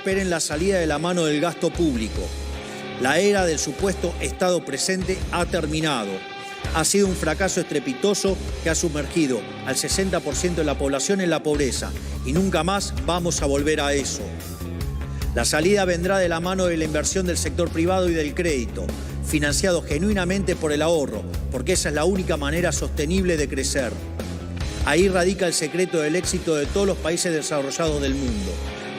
esperen la salida de la mano del gasto público. La era del supuesto Estado presente ha terminado. Ha sido un fracaso estrepitoso que ha sumergido al 60% de la población en la pobreza y nunca más vamos a volver a eso. La salida vendrá de la mano de la inversión del sector privado y del crédito, financiado genuinamente por el ahorro, porque esa es la única manera sostenible de crecer. Ahí radica el secreto del éxito de todos los países desarrollados del mundo.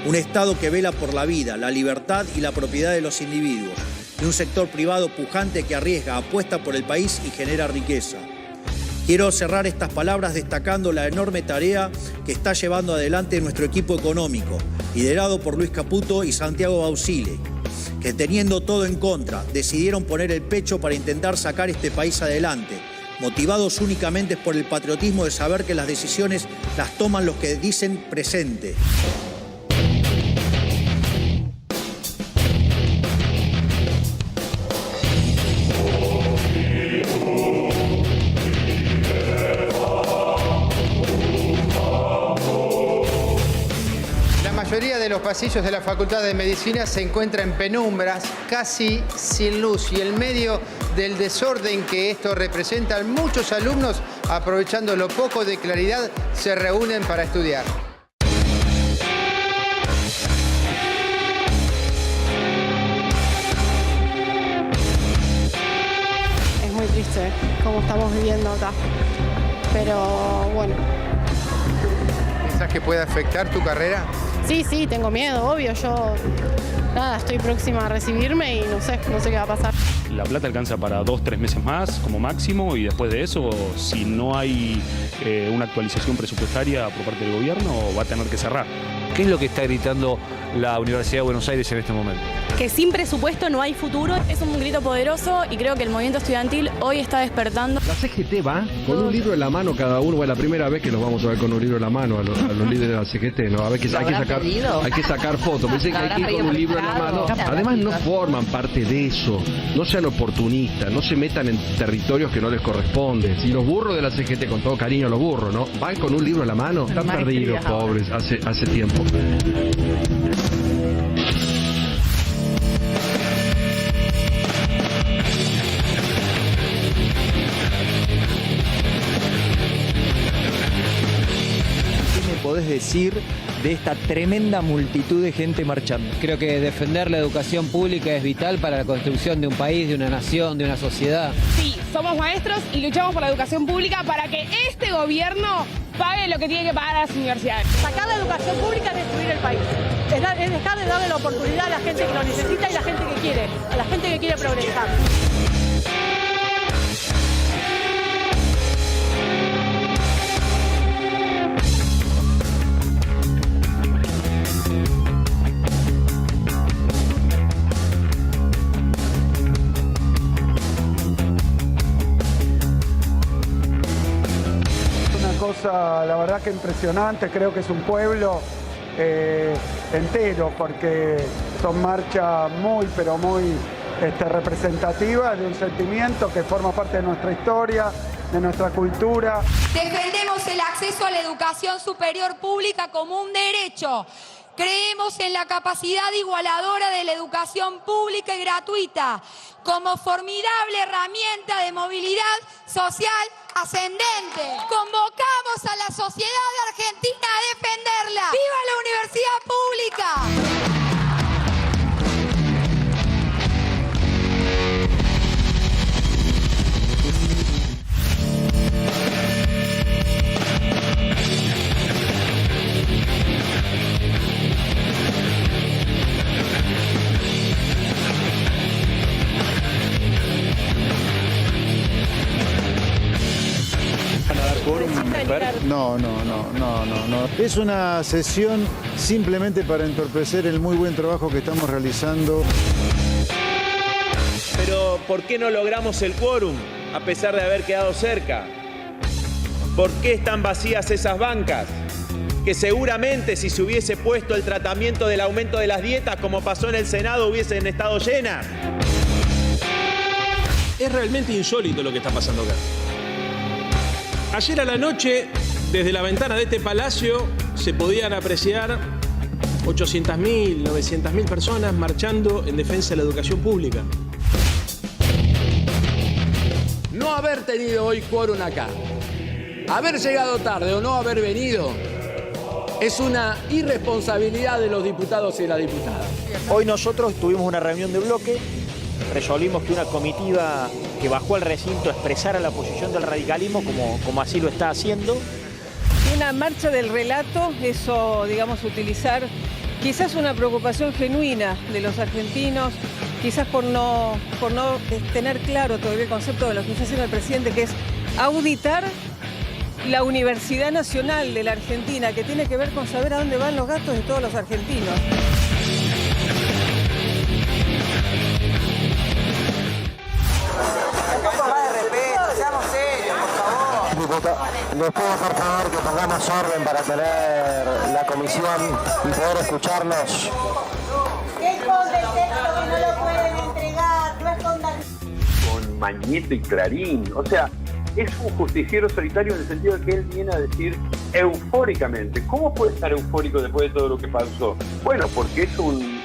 Un Estado que vela por la vida, la libertad y la propiedad de los individuos. Y un sector privado pujante que arriesga, apuesta por el país y genera riqueza. Quiero cerrar estas palabras destacando la enorme tarea que está llevando adelante nuestro equipo económico, liderado por Luis Caputo y Santiago Bausile, que teniendo todo en contra, decidieron poner el pecho para intentar sacar este país adelante, motivados únicamente por el patriotismo de saber que las decisiones las toman los que dicen presente. La mayoría de los pasillos de la Facultad de Medicina se encuentra en penumbras, casi sin luz, y en medio del desorden que esto representa, muchos alumnos, aprovechando lo poco de claridad, se reúnen para estudiar. Es muy triste cómo estamos viviendo acá, pero bueno. ¿Pensás que puede afectar tu carrera? Sí, tengo miedo, obvio. Yo, estoy próxima a recibirme y no sé qué va a pasar. La plata alcanza para 2-3 meses más como máximo y después de eso, si no hay una actualización presupuestaria por parte del gobierno, va a tener que cerrar. ¿Qué es lo que está gritando la Universidad de Buenos Aires en este momento? Que sin presupuesto no hay futuro. Es un grito poderoso y creo que el movimiento estudiantil hoy está despertando. La CGT va con un libro en la mano cada uno. Es la primera vez que los vamos a ver con un libro en la mano a los líderes de la CGT, ¿no? A ver, hay que sacar fotos. Pensé que hay que ir con un libro en la mano. Además no forman parte de eso. No sean oportunistas, no se metan en territorios que no les corresponden. Si los burros de la CGT, con todo cariño los burros, ¿no? Van con un libro en la mano, están perdidos, pobres, hace tiempo. ¿Podés decir de esta tremenda multitud de gente marchando? Creo que defender la educación pública es vital para la construcción de un país, de una nación, de una sociedad. Sí, somos maestros y luchamos por la educación pública para que este gobierno pague lo que tiene que pagar a las universidades. Sacar la educación pública es destruir el país. Es dejar de darle la oportunidad a la gente que lo necesita y la gente que quiere, a la gente que quiere progresar. Cosa, la verdad que impresionante, creo que es un pueblo entero, porque son marchas muy, pero muy representativas de un sentimiento que forma parte de nuestra historia, de nuestra cultura. Defendemos el acceso a la educación superior pública como un derecho. Creemos en la capacidad igualadora de la educación pública y gratuita como formidable herramienta de movilidad social ascendente. Convocamos a la sociedad argentina a defenderla. ¡Viva la universidad pública! No. Es una sesión simplemente para entorpecer el muy buen trabajo que estamos realizando. Pero ¿por qué no logramos el quórum a pesar de haber quedado cerca? ¿Por qué están vacías esas bancas? Que seguramente si se hubiese puesto el tratamiento del aumento de las dietas como pasó en el Senado hubiesen estado llenas. Es realmente insólito lo que está pasando acá. Ayer a la noche, desde la ventana de este palacio, se podían apreciar 800.000, 900.000 personas marchando en defensa de la educación pública. No haber tenido hoy quórum acá, haber llegado tarde o no haber venido, es una irresponsabilidad de los diputados y de las diputadas. Hoy nosotros tuvimos una reunión de bloque, resolvimos que una comitiva que bajó al recinto expresara la posición del radicalismo como así lo está haciendo. Una marcha del relato, eso, digamos, utilizar quizás una preocupación genuina de los argentinos, quizás por no tener claro todavía el concepto de lo que está haciendo el presidente, que es auditar la Universidad Nacional de la Argentina, que tiene que ver con saber a dónde van los gastos de todos los argentinos. Un poco más de respeto, seamos serios, por favor. ¿Les puedo por favor que pongamos orden para tener la comisión y poder escucharnos? ¿Qué esconde el texto que no lo pueden entregar? No escondan. Con Mañeto y Clarín, o sea, es un justiciero solitario en el sentido de que él viene a decir eufóricamente. ¿Cómo puede estar eufórico después de todo lo que pasó? Bueno, porque es un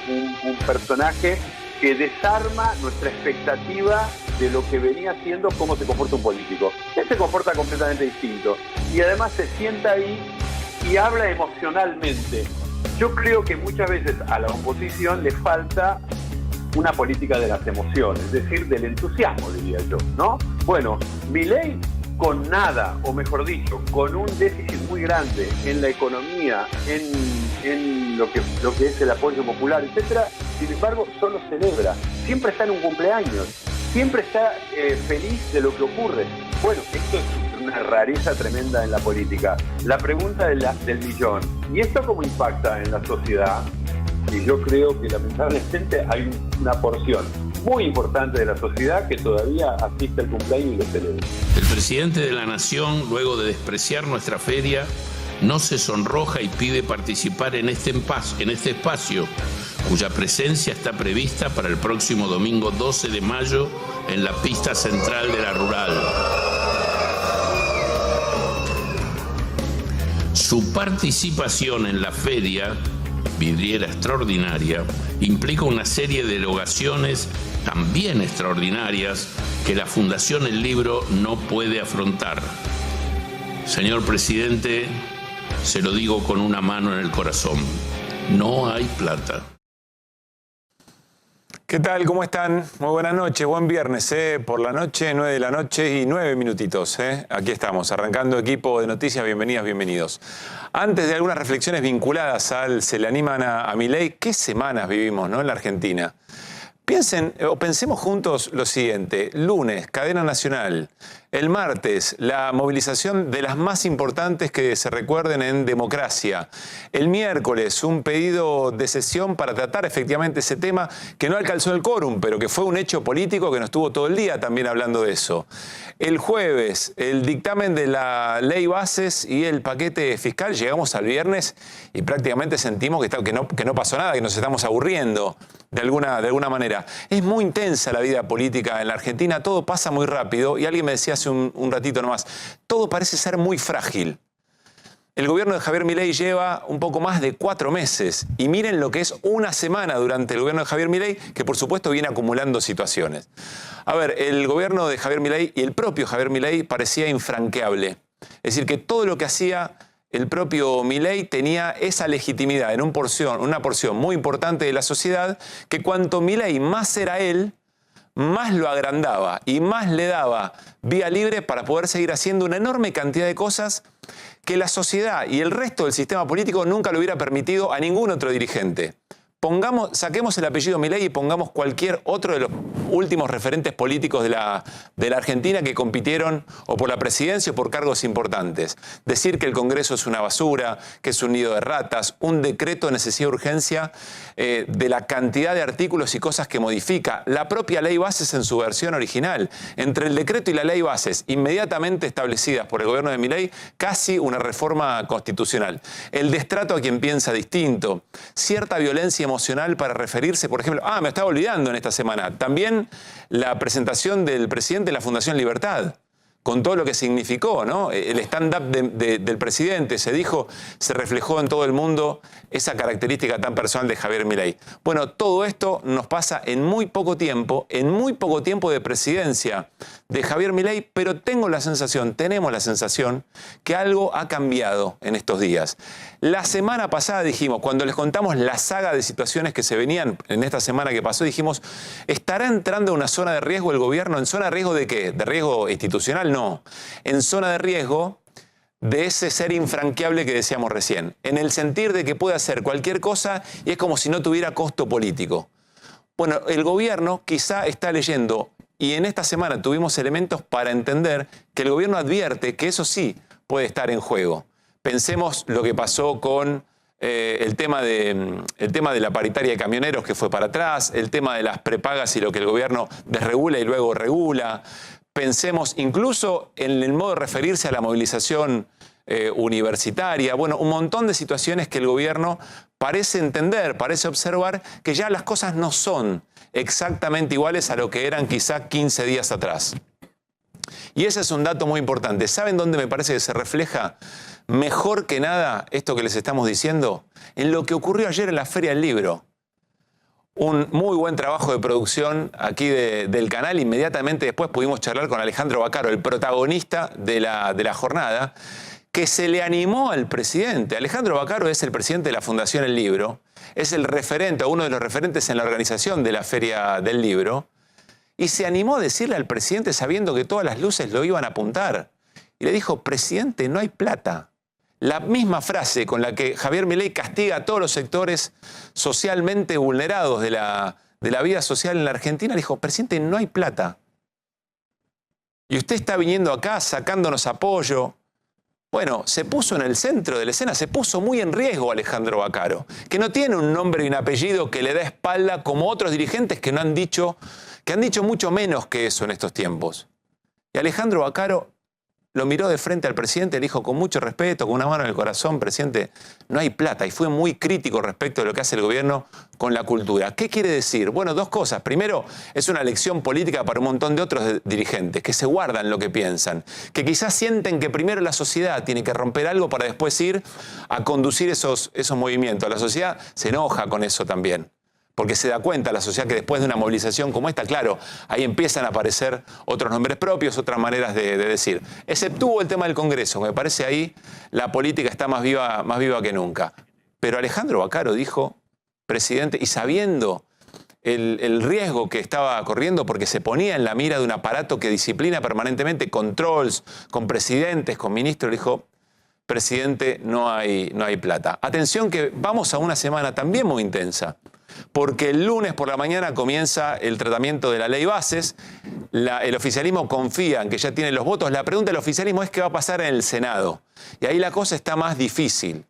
personaje que desarma nuestra expectativa de lo que venía siendo cómo se comporta un político. Él se comporta completamente distinto y además se sienta ahí y habla emocionalmente. Yo creo que muchas veces a la oposición le falta una política de las emociones, es decir, del entusiasmo, diría yo, ¿no? Bueno, Milei con nada, o mejor dicho, con un déficit muy grande en la economía, en lo que es el apoyo popular, etcétera, sin embargo, solo celebra. Siempre está en un cumpleaños, siempre está feliz de lo que ocurre. Bueno, esto es una rareza tremenda en la política. La pregunta del millón, ¿y esto cómo impacta en la sociedad? Y yo creo que lamentablemente hay una porción muy importante de la sociedad que todavía asiste al cumpleaños y lo celebra. El presidente de la Nación, luego de despreciar nuestra feria, no se sonroja y pide participar en este espacio, cuya presencia está prevista para el próximo domingo 12 de mayo en la pista central de la Rural. Su participación en la feria vidriera extraordinaria implica una serie de erogaciones también extraordinarias que la Fundación El Libro no puede afrontar. Señor presidente, se lo digo con una mano en el corazón, no hay plata. ¿Qué tal? ¿Cómo están? Muy buenas noches, buen viernes, por la noche, 9 de la noche y 9 minutitos. Aquí estamos, arrancando equipo de noticias, bienvenidas, bienvenidos. Antes de algunas reflexiones vinculadas al se le animan a Milei, ¿qué semanas vivimos, ¿no?, en la Argentina? Pensemos juntos lo siguiente: lunes, cadena nacional; el martes, la movilización de las más importantes que se recuerden en democracia; el miércoles, un pedido de sesión para tratar efectivamente ese tema que no alcanzó el quórum, pero que fue un hecho político que nos tuvo todo el día también hablando de eso; el jueves, el dictamen de la ley bases y el paquete fiscal. Llegamos al viernes y prácticamente sentimos que no pasó nada, que nos estamos aburriendo de alguna manera. Es muy intensa la vida política en la Argentina, todo pasa muy rápido y alguien me decía hace un ratito nomás, todo parece ser muy frágil. El gobierno de Javier Milei lleva un poco más de 4 meses y miren lo que es una semana durante el gobierno de Javier Milei, que por supuesto viene acumulando situaciones. A ver, el gobierno de Javier Milei y el propio Javier Milei parecía infranqueable. Es decir, que todo lo que hacía el propio Milei tenía esa legitimidad en una porción muy importante de la sociedad, que cuanto Milei más era él, más lo agrandaba y más le daba vía libre para poder seguir haciendo una enorme cantidad de cosas que la sociedad y el resto del sistema político nunca le hubiera permitido a ningún otro dirigente. Saquemos el apellido Milei y pongamos cualquier otro de los últimos referentes políticos de la Argentina que compitieron o por la presidencia o por cargos importantes. Decir que el Congreso es una basura, que es un nido de ratas, un decreto de necesidad de urgencia de la cantidad de artículos y cosas que modifica la propia ley bases en su versión original. Entre el decreto y la ley bases inmediatamente establecidas por el gobierno de Milei, casi una reforma constitucional. El destrato a quien piensa distinto, cierta violencia emocional para referirse, por ejemplo, me estaba olvidando en esta semana, también la presentación del presidente de la Fundación Libertad, con todo lo que significó, ¿no? El stand-up del presidente, se dijo, se reflejó en todo el mundo esa característica tan personal de Javier Milei. Bueno, todo esto nos pasa en muy poco tiempo de presidencia de Javier Milei, pero tenemos la sensación que algo ha cambiado en estos días. La semana pasada dijimos, cuando les contamos la saga de situaciones que se venían en esta semana que pasó, dijimos, ¿estará entrando en una zona de riesgo el gobierno? ¿En zona de riesgo de qué? ¿De riesgo institucional? No. En zona de riesgo de ese ser infranqueable que decíamos recién, en el sentir de que puede hacer cualquier cosa y es como si no tuviera costo político. Bueno, el gobierno quizá está leyendo, y en esta semana tuvimos elementos para entender que el gobierno advierte que eso sí puede estar en juego. Pensemos lo que pasó con el tema de la paritaria de camioneros que fue para atrás, el tema de las prepagas y lo que el gobierno desregula y luego regula. Pensemos incluso en el modo de referirse a la movilización universitaria. Bueno, un montón de situaciones que el gobierno parece entender, parece observar que ya las cosas no son exactamente iguales a lo que eran quizá 15 días atrás. Y ese es un dato muy importante. ¿Saben dónde me parece que se refleja mejor que nada esto que les estamos diciendo? En lo que ocurrió ayer en la Feria del Libro. Un muy buen trabajo de producción aquí del canal. Inmediatamente después pudimos charlar con Alejandro Bacaro, el protagonista de la jornada, que se le animó al presidente. Alejandro Bacaro es el presidente de la Fundación El Libro, es el referente, uno de los referentes en la organización de la Feria del Libro, y se animó a decirle al presidente, sabiendo que todas las luces lo iban a apuntar, y le dijo, presidente, no hay plata. La misma frase con la que Javier Milei castiga a todos los sectores socialmente vulnerados de la vida social en la Argentina, dijo, presidente, no hay plata. Y usted está viniendo acá sacándonos apoyo. Bueno, se puso en el centro de la escena, se puso muy en riesgo Alejandro Bacaro, que no tiene un nombre y un apellido que le da espalda como otros dirigentes que han dicho mucho menos que eso en estos tiempos. Y Alejandro Bacaro lo miró de frente al presidente, le dijo con mucho respeto, con una mano en el corazón, presidente, no hay plata. Y fue muy crítico respecto de lo que hace el gobierno con la cultura. ¿Qué quiere decir? Bueno, dos cosas. Primero, es una lección política para un montón de otros dirigentes que se guardan lo que piensan, que quizás sienten que primero la sociedad tiene que romper algo para después ir a conducir esos movimientos. La sociedad se enoja con eso también, porque se da cuenta la sociedad que después de una movilización como esta, claro, ahí empiezan a aparecer otros nombres propios, otras maneras de decir. Exceptuó el tema del Congreso, me parece ahí la política está más viva que nunca. Pero Alejandro Bacaro dijo, presidente, y sabiendo el riesgo que estaba corriendo, porque se ponía en la mira de un aparato que disciplina permanentemente, con trolls, con presidentes, con ministros, dijo, presidente, no hay plata. Atención que vamos a una semana también muy intensa, porque el lunes por la mañana comienza el tratamiento de la ley bases. El oficialismo confía en que ya tiene los votos. La pregunta del oficialismo es qué va a pasar en el Senado. Y ahí la cosa está más difícil.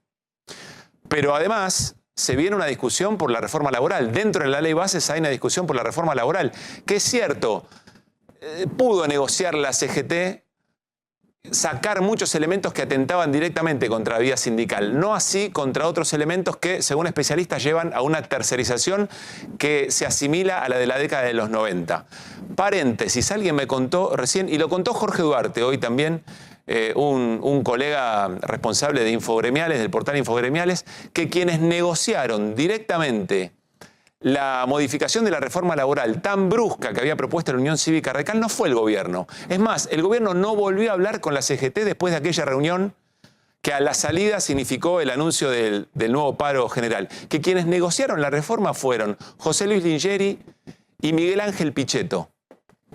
Pero además se viene una discusión por la reforma laboral. Dentro de la ley bases hay una discusión por la reforma laboral, que es cierto, pudo negociar la CGT, sacar muchos elementos que atentaban directamente contra la vida sindical, no así contra otros elementos que, según especialistas, llevan a una tercerización que se asimila a la de la década de los 90. Paréntesis, alguien me contó recién, y lo contó Jorge Duarte hoy también, un colega responsable de Infogremiales, del portal Infogremiales, que quienes negociaron directamente la modificación de la reforma laboral tan brusca que había propuesto la Unión Cívica Radical no fue el gobierno. Es más, el gobierno no volvió a hablar con la CGT después de aquella reunión que a la salida significó el anuncio del nuevo paro general. Que quienes negociaron la reforma fueron José Luis Lingeri y Miguel Ángel Pichetto.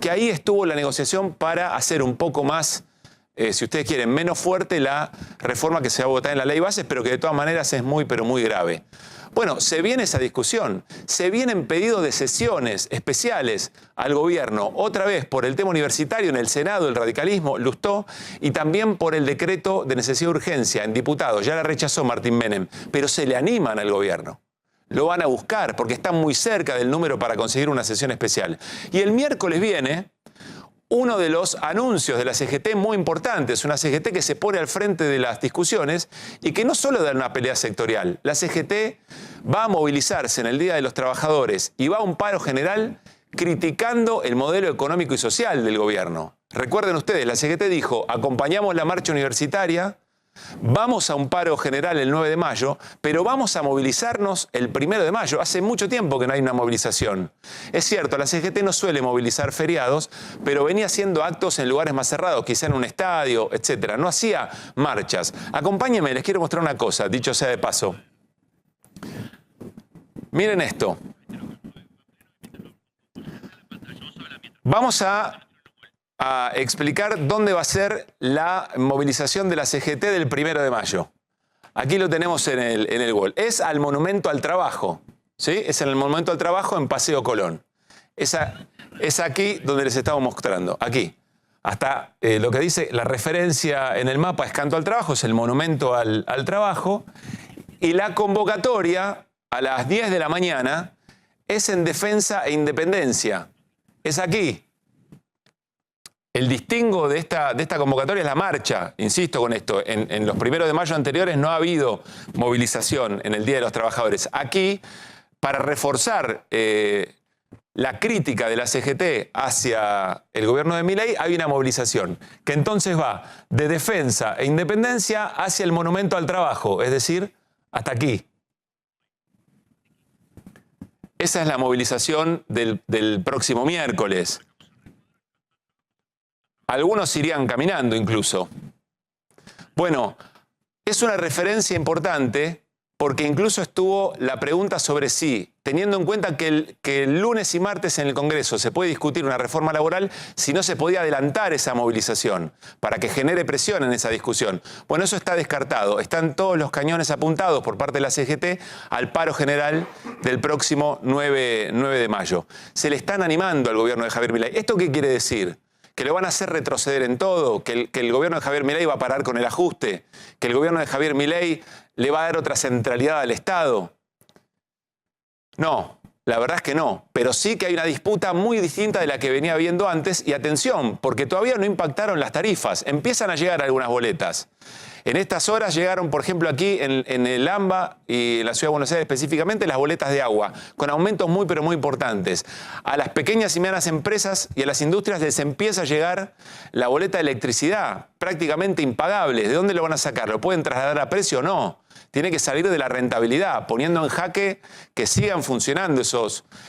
Que ahí estuvo la negociación para hacer un poco más, si ustedes quieren, menos fuerte la reforma que se va a votar en la ley bases, pero que de todas maneras es muy, pero muy grave. Bueno, se viene esa discusión, se vienen pedidos de sesiones especiales al gobierno, otra vez por el tema universitario en el Senado, el radicalismo, Lustó, y también por el decreto de necesidad de urgencia en diputados. Ya la rechazó Martín Menem, pero se le animan al gobierno. Lo van a buscar porque están muy cerca del número para conseguir una sesión especial. Y el miércoles viene uno de los anuncios de la CGT muy importantes, una CGT que se pone al frente de las discusiones y que no solo da una pelea sectorial. La CGT va a movilizarse en el Día de los Trabajadores y va a un paro general criticando el modelo económico y social del gobierno. Recuerden ustedes, la CGT dijo, acompañamos la marcha universitaria, vamos a un paro general el 9 de mayo, pero vamos a movilizarnos el 1 de mayo. Hace mucho tiempo que no hay una movilización. Es cierto, la CGT no suele movilizar feriados, pero venía haciendo actos en lugares más cerrados, quizá en un estadio, etc. No hacía marchas. Acompáñenme, les quiero mostrar una cosa, dicho sea de paso. Miren esto. Vamos a explicar dónde va a ser la movilización de la CGT del 1 de mayo. Aquí lo tenemos en el wall. Es al Monumento al Trabajo, ¿sí? Es en el Monumento al Trabajo en Paseo Colón. Es aquí donde les estamos mostrando, aquí. Hasta lo que dice la referencia en el mapa es Canto al Trabajo, es el Monumento al Trabajo. Y la convocatoria a las 10 de la mañana es en Defensa e Independencia. Es aquí. El distingo de esta convocatoria es la marcha, insisto con esto, en los 1 de mayo anteriores no ha habido movilización en el Día de los Trabajadores. Aquí, para reforzar la crítica de la CGT hacia el gobierno de Milei, hay una movilización que entonces va de Defensa e Independencia hacia el Monumento al Trabajo, es decir, hasta aquí. Esa es la movilización del próximo miércoles. Algunos irían caminando incluso. Bueno, es una referencia importante porque incluso estuvo la pregunta sobre si, teniendo en cuenta que el lunes y martes en el Congreso se puede discutir una reforma laboral, si no se podía adelantar esa movilización para que genere presión en esa discusión. Bueno, eso está descartado. Están todos los cañones apuntados por parte de la CGT al paro general del próximo 9 de mayo. Se le están animando al gobierno de Javier Milei. ¿Esto qué quiere decir? Que lo van a hacer retroceder en todo, que el gobierno de Javier Milei va a parar con el ajuste, que el gobierno de Javier Milei le va a dar otra centralidad al Estado. No, la verdad es que no, pero sí que hay una disputa muy distinta de la que venía habiendo antes y atención, porque todavía no impactaron las tarifas, empiezan a llegar algunas boletas. En estas horas llegaron, por ejemplo, aquí en el AMBA y en la Ciudad de Buenos Aires específicamente, las boletas de agua, con aumentos muy, pero muy importantes. A las pequeñas y medianas empresas y a las industrias les empieza a llegar la boleta de electricidad, prácticamente impagable. ¿De dónde lo van a sacar? ¿Lo pueden trasladar a precio o no? Tiene que salir de la rentabilidad, poniendo en jaque que sigan funcionando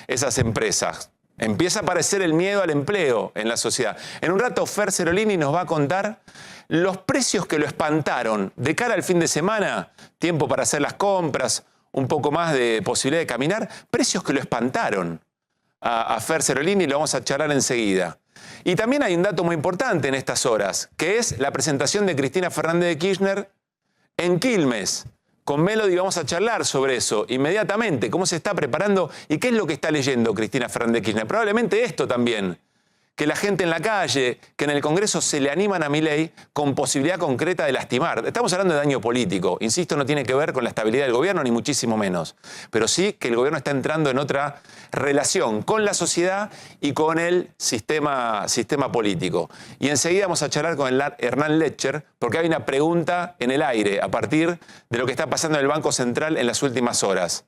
esas empresas. Empieza a aparecer el miedo al empleo en la sociedad. En un rato, Fer Cerolini nos va a contar los precios que lo espantaron de cara al fin de semana, tiempo para hacer las compras, un poco más de posibilidad de caminar, precios que lo espantaron a Fer Cerolini, lo vamos a charlar enseguida. Y también hay un dato muy importante en estas horas, que es la presentación de Cristina Fernández de Kirchner en Quilmes. Con Melody vamos a charlar sobre eso inmediatamente, cómo se está preparando y qué es lo que está leyendo Cristina Fernández de Kirchner. Probablemente esto también, que la gente en la calle, que en el Congreso se le animan a Milei con posibilidad concreta de lastimar. Estamos hablando de daño político. Insisto, no tiene que ver con la estabilidad del gobierno, ni muchísimo menos. Pero sí que el gobierno está entrando en otra relación con la sociedad y con el sistema político. Y enseguida vamos a charlar con Hernán Lecher, porque hay una pregunta en el aire a partir de lo que está pasando en el Banco Central en las últimas horas.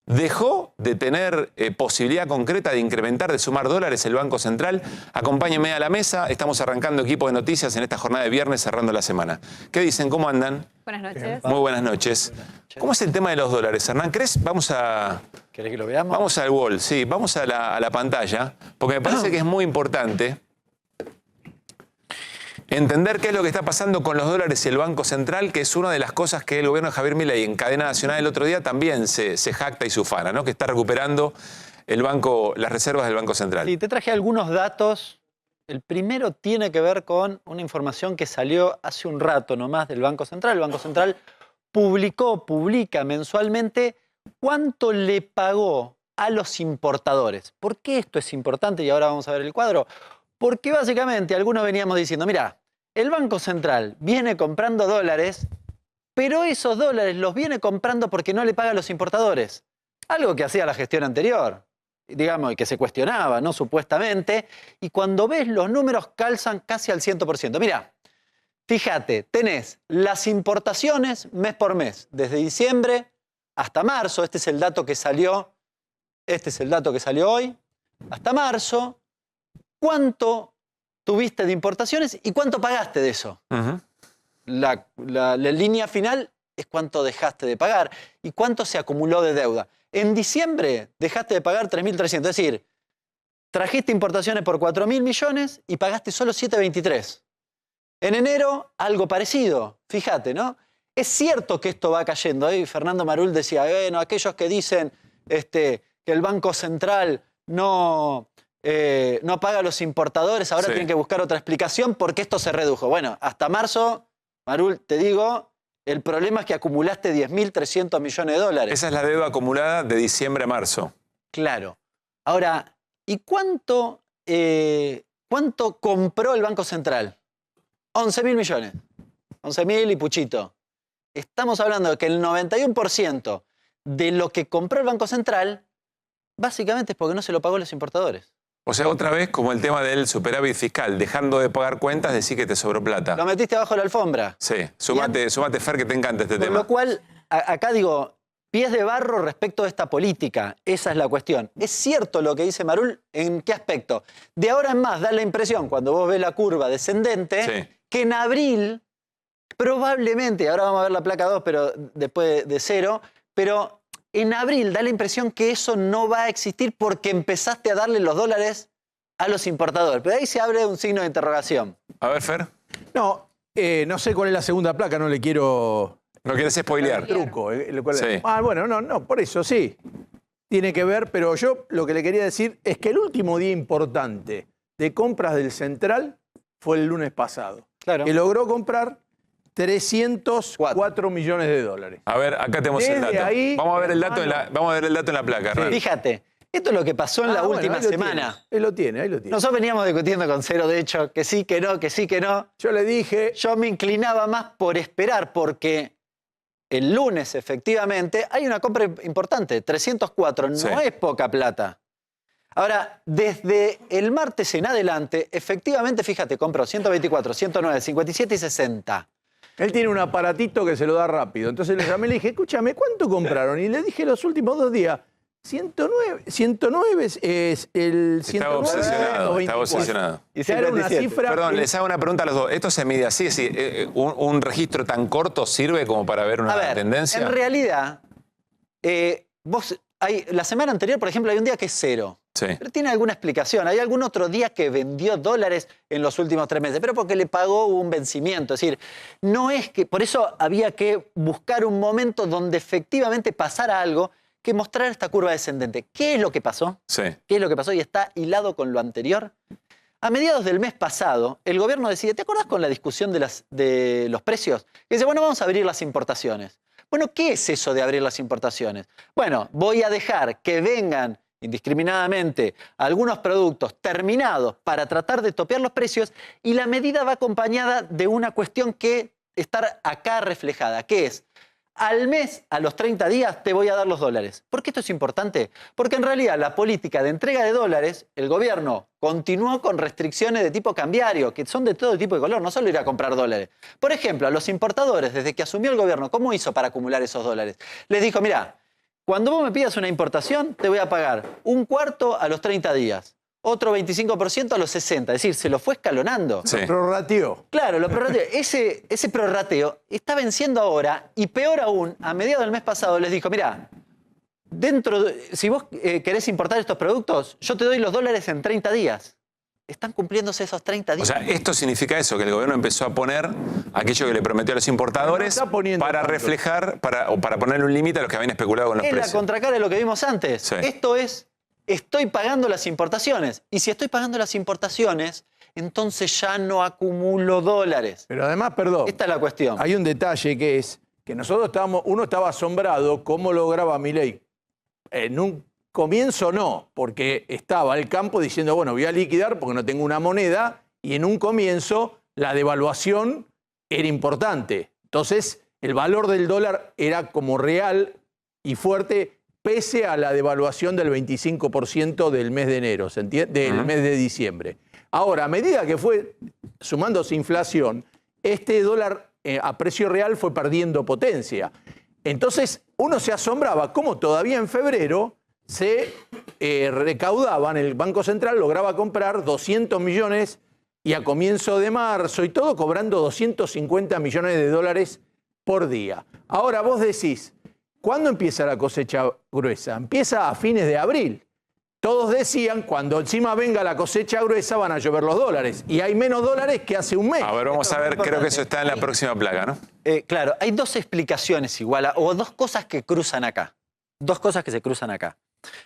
¿Dejó de tener posibilidad concreta de incrementar, de sumar dólares el Banco Central? Acompáñenme a la mesa. Estamos arrancando equipo de noticias en esta jornada de viernes, cerrando la semana. ¿Qué dicen? ¿Cómo andan? Buenas noches. Muy buenas noches. ¿Cómo es el tema de los dólares, Hernán? ¿Querés que lo veamos? Vamos al wall, sí. Vamos a la pantalla, porque me parece que es muy importante entender qué es lo que está pasando con los dólares y el Banco Central, que es una de las cosas que el gobierno de Javier Milei en cadena nacional el otro día también se jacta y se ufana, ¿no? Que está recuperando las reservas del Banco Central. Sí, te traje algunos datos. El primero tiene que ver con una información que salió hace un rato nomás del Banco Central. El Banco Central publica mensualmente cuánto le pagó a los importadores. ¿Por qué esto es importante? Y ahora vamos a ver el cuadro. Porque básicamente algunos veníamos diciendo, mira, el Banco Central viene comprando dólares, pero esos dólares los viene comprando porque no le paga a los importadores. Algo que hacía la gestión anterior, digamos, y que se cuestionaba, ¿no? Supuestamente. Y cuando ves los números calzan casi al 100%. Mira, fíjate, tenés las importaciones mes por mes, desde diciembre hasta marzo. Este es el dato que salió hoy, hasta marzo. ¿Cuánto tuviste de importaciones y cuánto pagaste de eso. La línea final es cuánto dejaste de pagar y cuánto se acumuló de deuda. En diciembre dejaste de pagar 3.300, es decir, trajiste importaciones por 4.000 millones y pagaste solo 7.23. En enero, algo parecido, fíjate, ¿no? Es cierto que esto va cayendo. Fernando Marul decía, bueno, aquellos que dicen que el Banco Central no paga a los importadores, ahora tienen que buscar otra explicación porque esto se redujo. Bueno, hasta marzo, Marul, te digo, el problema es que acumulaste 10.300 millones de dólares. Esa es la deuda acumulada de diciembre a marzo. Claro. Ahora, ¿y cuánto compró el Banco Central? 11.000 millones. 11.000 y puchito. Estamos hablando de que el 91% de lo que compró el Banco Central básicamente es porque no se lo pagó a los importadores. O sea, otra vez, como el tema del superávit fiscal, dejando de pagar cuentas, decís que te sobró plata. Lo metiste abajo de la alfombra. Sí, sumate, Fer, que te encanta este tema. Por lo cual, acá digo, pies de barro respecto a esta política. Esa es la cuestión. ¿Es cierto lo que dice Marul? ¿En qué aspecto? De ahora en más, da la impresión, cuando vos ves la curva descendente, que en abril, probablemente, ahora vamos a ver la placa 2, pero después de 0, pero en abril da la impresión que eso no va a existir porque empezaste a darle los dólares a los importadores. Pero ahí se abre un signo de interrogación. A ver, Fer. No, no sé cuál es la segunda placa, no le quiero... No quieres spoilear. Truco. Sí. Bueno, no, por eso sí. Tiene que ver, pero yo lo que le quería decir es que el último día importante de compras del Central fue el lunes pasado. Claro. Que logró comprar 304 millones de dólares. A ver, acá tenemos el dato. Vamos a ver el dato en la placa. Sí. Fíjate, esto es lo que pasó en la última semana. Ahí lo tiene. Nosotros veníamos discutiendo con Cero, de hecho, que sí, que no, que sí, que no. Yo le dije... Yo me inclinaba más por esperar porque el lunes, efectivamente, hay una compra importante. 304 no es poca plata. Ahora, desde el martes en adelante, efectivamente, fíjate, compró 124, 109, 57 y 60. Él tiene un aparatito que se lo da rápido. Entonces le llamé y le dije, escúchame, ¿cuánto compraron? Y le dije los últimos 2 días, 109 es el 109. Estaba obsesionado. Y era una cifra... Perdón, les hago una pregunta a los dos. ¿Esto se mide así? ¿Un registro tan corto sirve como para ver una tendencia? En realidad, la semana anterior, por ejemplo, hay un día que es 0. Sí. Pero tiene alguna explicación. Hay algún otro día que vendió dólares en los últimos 3 meses, pero porque le pagó un vencimiento. Es decir, no es que... Por eso había que buscar un momento donde efectivamente pasara algo que mostrara esta curva descendente. ¿Qué es lo que pasó? Sí. ¿Qué es lo que pasó? Y está hilado con lo anterior. A mediados del mes pasado, el gobierno decide, ¿te acordás con la discusión de los precios? Que dice, bueno, vamos a abrir las importaciones. Bueno, ¿qué es eso de abrir las importaciones? Bueno, voy a dejar que vengan indiscriminadamente algunos productos terminados para tratar de topear los precios y la medida va acompañada de una cuestión que está acá reflejada, que es al mes, a los 30 días, te voy a dar los dólares. ¿Por qué esto es importante? Porque en realidad la política de entrega de dólares, el gobierno continuó con restricciones de tipo cambiario, que son de todo tipo de color, no solo ir a comprar dólares. Por ejemplo, a los importadores, desde que asumió el gobierno, ¿cómo hizo para acumular esos dólares? Les dijo, mirá, cuando vos me pidas una importación, te voy a pagar 1/4 a los 30 días, otro 25% a los 60. Es decir, se lo fue escalonando. Sí. Lo prorrateó. Claro, lo prorrateó. Ese prorrateo está venciendo ahora y peor aún, a mediados del mes pasado les dijo, mirá, si vos querés importar estos productos, yo te doy los dólares en 30 días. Están cumpliéndose esos 30 días. O sea, esto significa eso, que el gobierno empezó a poner aquello que le prometió a los importadores para reflejar, o para ponerle un límite a los que habían especulado con los precios. Es la contracara de lo que vimos antes. Sí. Esto es, estoy pagando las importaciones. Y si estoy pagando las importaciones, entonces ya no acumulo dólares. Pero además, perdón. Esta es la cuestión. Hay un detalle que es que uno estaba asombrado cómo lograba Milei. En un comienzo no, porque estaba el campo diciendo, bueno, voy a liquidar porque no tengo una moneda, y en un comienzo la devaluación era importante. Entonces, el valor del dólar era como real y fuerte, pese a la devaluación del 25% del mes de enero, ¿se entiende? Del mes de diciembre. Ahora, a medida que fue sumándose inflación, este dólar a precio real fue perdiendo potencia. Entonces, uno se asombraba cómo todavía en febrero se recaudaban, el Banco Central lograba comprar 200 millones y a comienzo de marzo y todo cobrando 250 millones de dólares por día. Ahora vos decís, ¿cuándo empieza la cosecha gruesa? Empieza a fines de abril. Todos decían, cuando encima venga la cosecha gruesa van a llover los dólares. Y hay menos dólares que hace un mes. A ver, vamos a ver, creo que eso está en la próxima placa, ¿no? Claro, hay dos explicaciones igual, o dos cosas que cruzan acá. Dos cosas que se cruzan acá.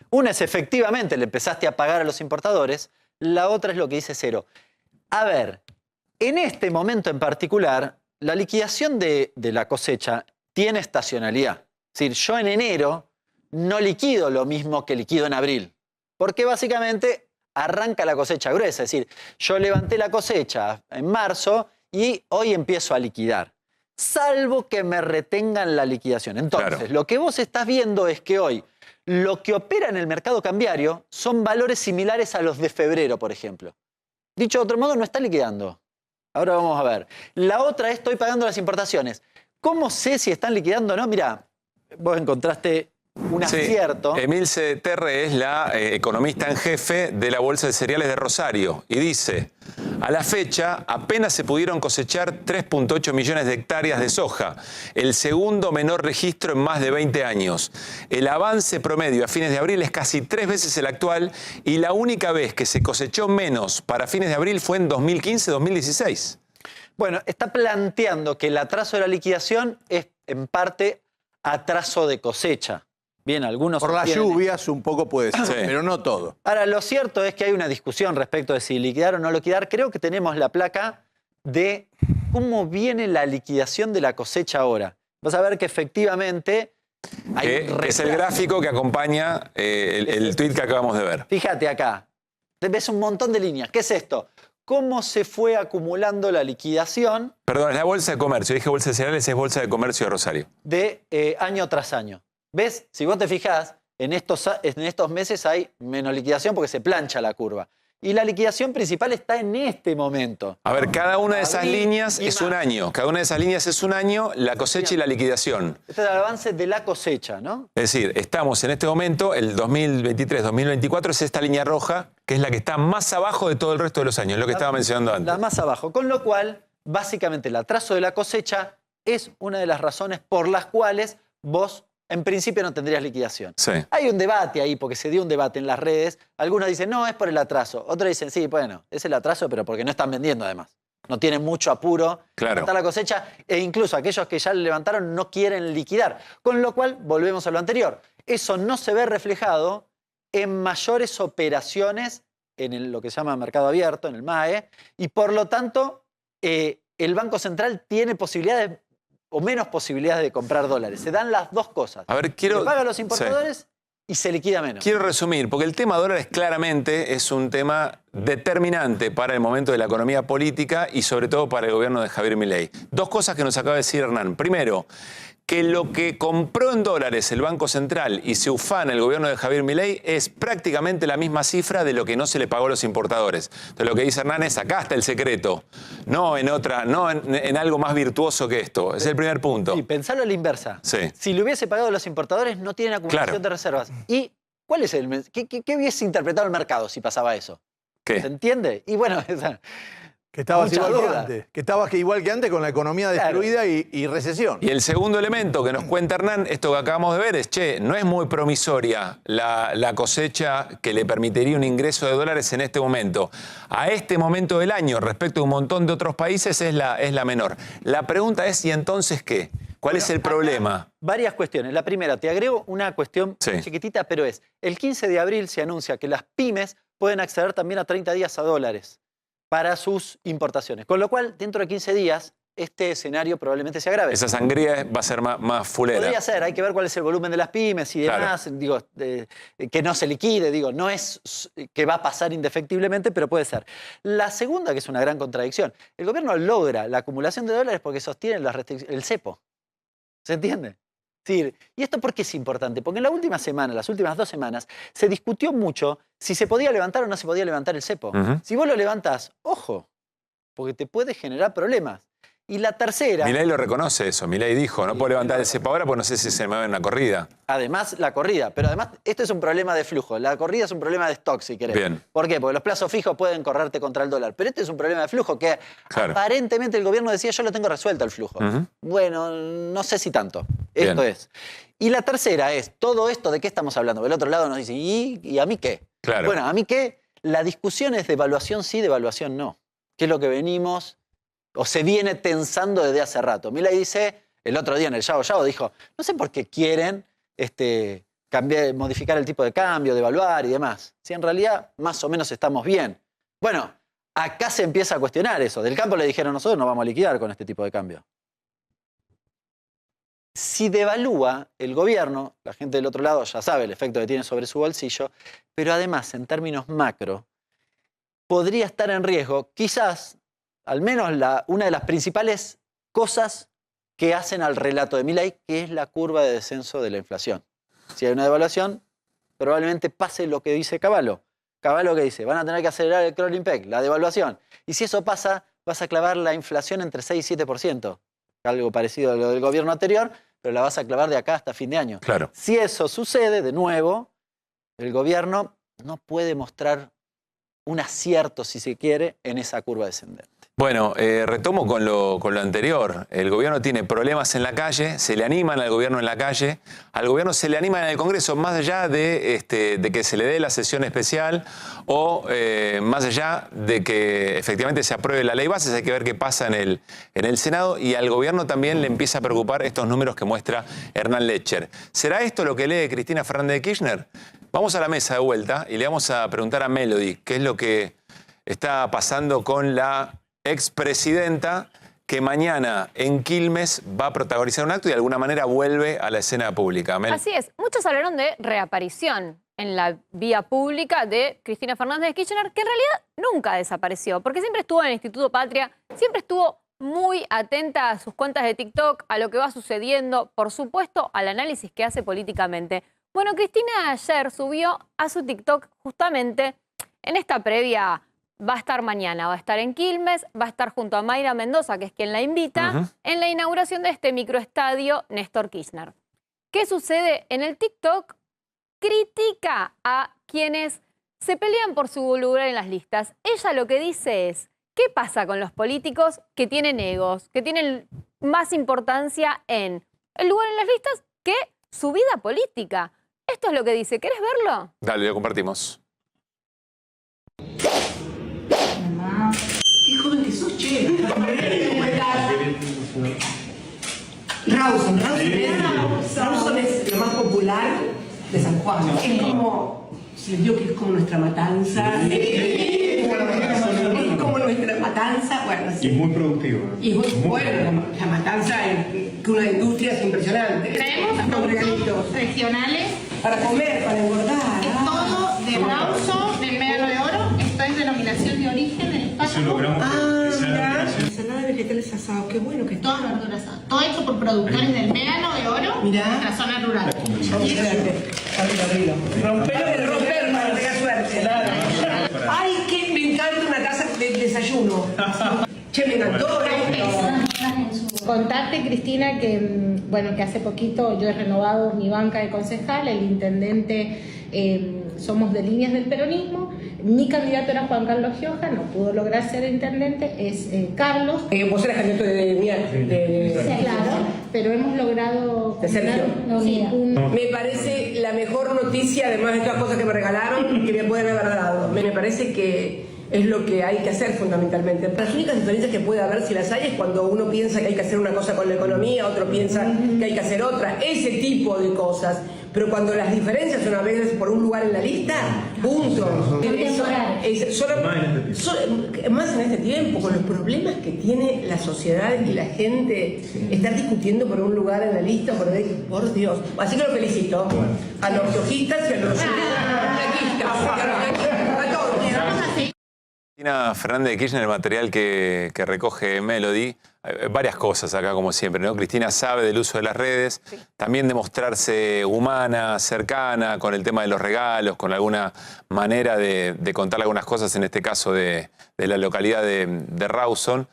Una es efectivamente le empezaste a pagar a los importadores, la otra es lo que dice Cero. A ver, en este momento en particular, la liquidación de la cosecha tiene estacionalidad. Es decir, yo en enero no liquido lo mismo que liquido en abril. Porque básicamente arranca la cosecha gruesa. Es decir, yo levanté la cosecha en marzo y hoy empiezo a liquidar. Salvo que me retengan la liquidación. Entonces, lo que vos estás viendo es que hoy lo que opera en el mercado cambiario son valores similares a los de febrero, por ejemplo. Dicho de otro modo, no está liquidando. Ahora vamos a ver. La otra es, estoy pagando las importaciones. ¿Cómo sé si están liquidando o no? Mirá, vos encontraste un acierto. Emilce Terre es la economista en jefe de la Bolsa de Cereales de Rosario y dice, a la fecha apenas se pudieron cosechar 3.8 millones de hectáreas de soja, el segundo menor registro en más de 20 años. El avance promedio a fines de abril es casi 3 veces el actual y la única vez que se cosechó menos para fines de abril fue en 2015-2016. Bueno, está planteando que el atraso de la liquidación es en parte atraso de cosecha. Bien, algunos por las lluvias un poco puede ser, pero no todo. Ahora, lo cierto es que hay una discusión respecto de si liquidar o no liquidar. Creo que tenemos la placa de cómo viene la liquidación de la cosecha ahora. Vas a ver que efectivamente hay que es el gráfico que acompaña el tuit que acabamos de ver. Fíjate acá, te ves un montón de líneas. ¿Qué es esto? ¿Cómo se fue acumulando la liquidación? Perdón, es la Bolsa de Comercio. Dije Bolsa de Cereales, es Bolsa de Comercio de Rosario. De año tras año. ¿Ves? Si vos te fijás, en estos meses hay menos liquidación porque se plancha la curva. Y la liquidación principal está en este momento. A ver, cada una de esas líneas es un año. Cada una de esas líneas es un año, la cosecha y la liquidación. Este es el avance de la cosecha, ¿no? Es decir, estamos en este momento, el 2023-2024 es esta línea roja, que es la que está más abajo de todo el resto de los años, lo que estaba mencionando antes. La más abajo. Con lo cual, básicamente, el atraso de la cosecha es una de las razones por las cuales vos en principio no tendrías liquidación. Sí. Hay un debate ahí, porque se dio un debate en las redes. Algunos dicen, no, es por el atraso. Otros dicen, sí, bueno, es el atraso, pero porque no están vendiendo además. No tienen mucho apuro. Claro. Está la cosecha e incluso aquellos que ya le levantaron no quieren liquidar. Con lo cual, volvemos a lo anterior. Eso no se ve reflejado en mayores operaciones en lo que se llama mercado abierto, en el MAE, y por lo tanto, el Banco Central tiene posibilidades o menos posibilidades de comprar dólares. Se dan las dos cosas. A ver, se paga a los importadores y se liquida menos. Quiero resumir, porque el tema dólares claramente es un tema determinante para el momento de la economía política y sobre todo para el gobierno de Javier Milei. Dos cosas que nos acaba de decir Hernán. Primero, que lo que compró en dólares el Banco Central y se ufana el gobierno de Javier Milei es prácticamente la misma cifra de lo que no se le pagó a los importadores. Entonces lo que dice Hernán es, acá está el secreto, no en otra, no en algo más virtuoso que esto. Es el primer punto. Sí, pensarlo a la inversa. Sí. Si le hubiese pagado a los importadores, no tienen acumulación de reservas. ¿Y cuál es qué hubiese interpretado el mercado si pasaba eso? ¿Qué? ¿Se entiende? Y bueno, que estabas igual que antes con la economía destruida y recesión. Y el segundo elemento que nos cuenta Hernán, esto que acabamos de ver es, no es muy promisoria la cosecha que le permitiría un ingreso de dólares en este momento. A este momento del año, respecto a un montón de otros países, es la menor. La pregunta es, ¿y entonces qué? ¿Cuál es el problema? Varias cuestiones. La primera, te agrego una cuestión chiquitita, pero es, el 15 de abril se anuncia que las pymes pueden acceder también a 30 días a dólares para sus importaciones. Con lo cual, dentro de 15 días, este escenario probablemente se agrave. Esa sangría va a ser más fulera. Podría ser, hay que ver cuál es el volumen de las pymes y demás. Claro. Digo, que no se liquide, digo, no es que va a pasar indefectiblemente, pero puede ser. La segunda, que es una gran contradicción, el gobierno logra la acumulación de dólares porque sostiene el cepo. ¿Se entiende? Sí. ¿Y esto por qué es importante? Porque en la última semana, las últimas 2 semanas, se discutió mucho si se podía levantar o no se podía levantar el cepo. Si vos lo levantás, ojo, porque te puede generar problemas. Y la tercera... Milei lo reconoce eso. Milei dijo, no puedo levantar el cepo ahora porque no sé si se me va en una corrida. Además, la corrida. Pero además, esto es un problema de flujo. La corrida es un problema de stock, si querés. Bien. ¿Por qué? Porque los plazos fijos pueden correrte contra el dólar. Pero este es un problema de flujo que aparentemente el gobierno decía, yo lo tengo resuelto el flujo. Bueno, no sé si tanto. Esto es. Y la tercera es, todo esto, ¿de qué estamos hablando? Del otro lado nos dice, ¿y a mí qué? Claro. Bueno, ¿a mí qué? La discusión es de evaluación sí, de evaluación no. ¿Qué es lo que venimos o se viene tensando desde hace rato? Milei dice, el otro día en el Yao Yao dijo, no sé por qué quieren modificar el tipo de cambio, devaluar y demás. Si en realidad más o menos estamos bien. Bueno, acá se empieza a cuestionar eso. Del campo le dijeron, nosotros no vamos a liquidar con este tipo de cambio. Si devalúa el gobierno, la gente del otro lado ya sabe el efecto que tiene sobre su bolsillo, pero además en términos macro, podría estar en riesgo, quizás, al menos una de las principales cosas que hacen al relato de Milei, que es la curva de descenso de la inflación. Si hay una devaluación, probablemente pase lo que dice Cavallo. Cavallo que dice, van a tener que acelerar el crawling peg, la devaluación. Y si eso pasa, vas a clavar la inflación entre 6 y 7%. Algo parecido a lo del gobierno anterior, pero la vas a clavar de acá hasta fin de año. Claro. Si eso sucede, de nuevo, el gobierno no puede mostrar un acierto, si se quiere, en esa curva descendente. Bueno, retomo con lo anterior. El gobierno tiene problemas en la calle, se le animan al gobierno en la calle, al gobierno se le animan en el Congreso, más allá de que se le dé la sesión especial o más allá de que efectivamente se apruebe la ley bases, hay que ver qué pasa en el Senado, y al gobierno también le empieza a preocupar estos números que muestra Hernán Lecher. ¿Será esto lo que lee Cristina Fernández de Kirchner? Vamos a la mesa de vuelta y le vamos a preguntar a Melody qué es lo que está pasando con la expresidenta que mañana en Quilmes va a protagonizar un acto y de alguna manera vuelve a la escena pública. Así es. Muchos hablaron de reaparición en la vía pública de Cristina Fernández de Kirchner, que en realidad nunca desapareció, porque siempre estuvo en el Instituto Patria, siempre estuvo muy atenta a sus cuentas de TikTok, a lo que va sucediendo, por supuesto, al análisis que hace políticamente. Bueno, Cristina ayer subió a su TikTok justamente en esta previa. Va a estar mañana, va a estar en Quilmes, va a estar junto a Mayra Mendoza, que es quien la invita, en la inauguración de este microestadio Néstor Kirchner. ¿Qué sucede? En el TikTok critica a quienes se pelean por su lugar en las listas. Ella lo que dice es, ¿qué pasa con los políticos que tienen egos, que tienen más importancia en el lugar en las listas que su vida política? Esto es lo que dice. ¿Querés verlo? Dale, lo compartimos. Qué joven que sos, che. Rawson es lo más popular de San Juan. Es como, se digo que es como nuestra matanza. Es como nuestra matanza. Bueno, sí. Y muy productivo. Y muy bueno, la matanza que una industria es impresionante. Traemos productos regionales para comer, para engordar. Todo de Rawson, del Médano de Oro. Esto es denominación de origen del espacio. Mira. Ensalada de vegetales asados, qué bueno que está. Todas verduras asadas. Todo hecho por productores del Médano de Oro, de nuestra zona rural. Romper para pegar suerte. Ay, que me encanta una taza de desayuno. Che, me encantó esto. Contarte, Cristina, que que hace poquito yo he renovado mi banca de concejal, el intendente, somos de líneas del peronismo. Mi candidato era Juan Carlos Gioja, no pudo lograr ser intendente, es Carlos. Vos eras candidato Sí, claro, pero hemos logrado la unidad. Me parece la mejor noticia, además de todas las cosas que me regalaron, que me pueden haber dado. Me parece que es lo que hay que hacer fundamentalmente. Las únicas diferencias que puede haber, si las hay, es cuando uno piensa que hay que hacer una cosa con la economía, otro piensa que hay que hacer otra, ese tipo de cosas. Pero cuando las diferencias son a veces por un lugar en la lista, punto. Más en este tiempo, con los problemas que tiene la sociedad y la gente, estar discutiendo por un lugar en la lista, por Dios. Así que lo felicito a los giojistas y a los a todos. Cristina Fernández de Kirchner, el material que recoge Melody, varias cosas acá como siempre, ¿no? Cristina sabe del uso de las redes, también de mostrarse humana, cercana, con el tema de los regalos, con alguna manera de contar algunas cosas, en este caso de la localidad de Rawson,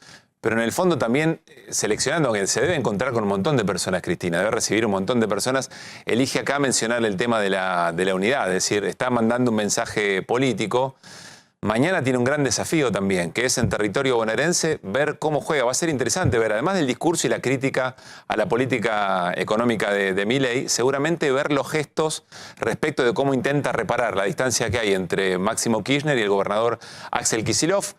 pero en el fondo también seleccionando, que se debe encontrar con un montón de personas, Cristina, debe recibir un montón de personas, elige acá mencionar el tema de la unidad, es decir, está mandando un mensaje político. Mañana tiene un gran desafío también, que es en territorio bonaerense ver cómo juega. Va a ser interesante ver, además del discurso y la crítica a la política económica de Milei, seguramente ver los gestos respecto de cómo intenta reparar la distancia que hay entre Máximo Kirchner y el gobernador Axel Kicillof,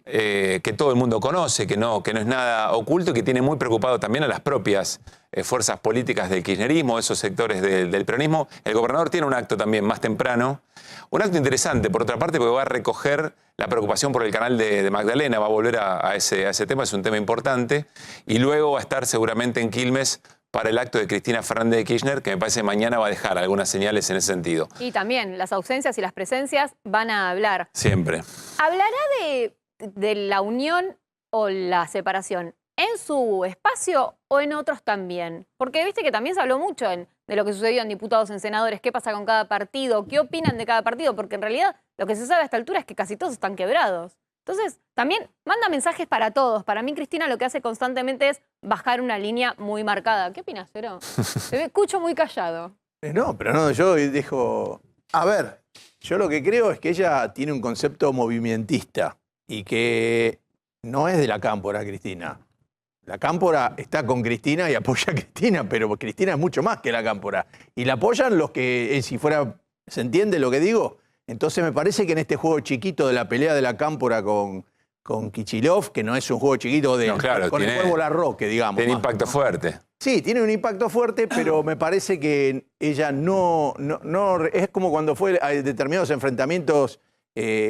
que todo el mundo conoce, que no es nada oculto y que tiene muy preocupado también a las propias fuerzas políticas del kirchnerismo, esos sectores del peronismo. El gobernador tiene un acto también más temprano. Un acto interesante, por otra parte, porque va a recoger la preocupación por el canal de Magdalena, va a volver a ese tema, es un tema importante, y luego va a estar seguramente en Quilmes para el acto de Cristina Fernández de Kirchner, que me parece mañana va a dejar algunas señales en ese sentido. Y también las ausencias y las presencias van a hablar. Siempre. ¿Hablará de la unión o la separación en su espacio o en otros también? Porque viste que también se habló mucho de lo que sucedió en diputados, en senadores, qué pasa con cada partido, qué opinan de cada partido, porque en realidad lo que se sabe a esta altura es que casi todos están quebrados. Entonces, también manda mensajes para todos. Para mí, Cristina lo que hace constantemente es bajar una línea muy marcada. ¿Qué opinas, Cero? Te escucho muy callado. No, pero no, yo dejo... A ver, yo lo que creo es que ella tiene un concepto movimentista y que no es de la cámpora, Cristina. La cámpora está con Cristina y apoya a Cristina, pero Cristina es mucho más que la cámpora. Y la apoyan los que, si fuera, ¿se entiende lo que digo? Entonces me parece que en este juego chiquito de la pelea de la cámpora con Kicillof, que no es un juego chiquito de con el Cuervo Larroque, digamos. Tiene impacto fuerte. Sí, tiene un impacto fuerte, pero me parece que ella no es como cuando fue a determinados enfrentamientos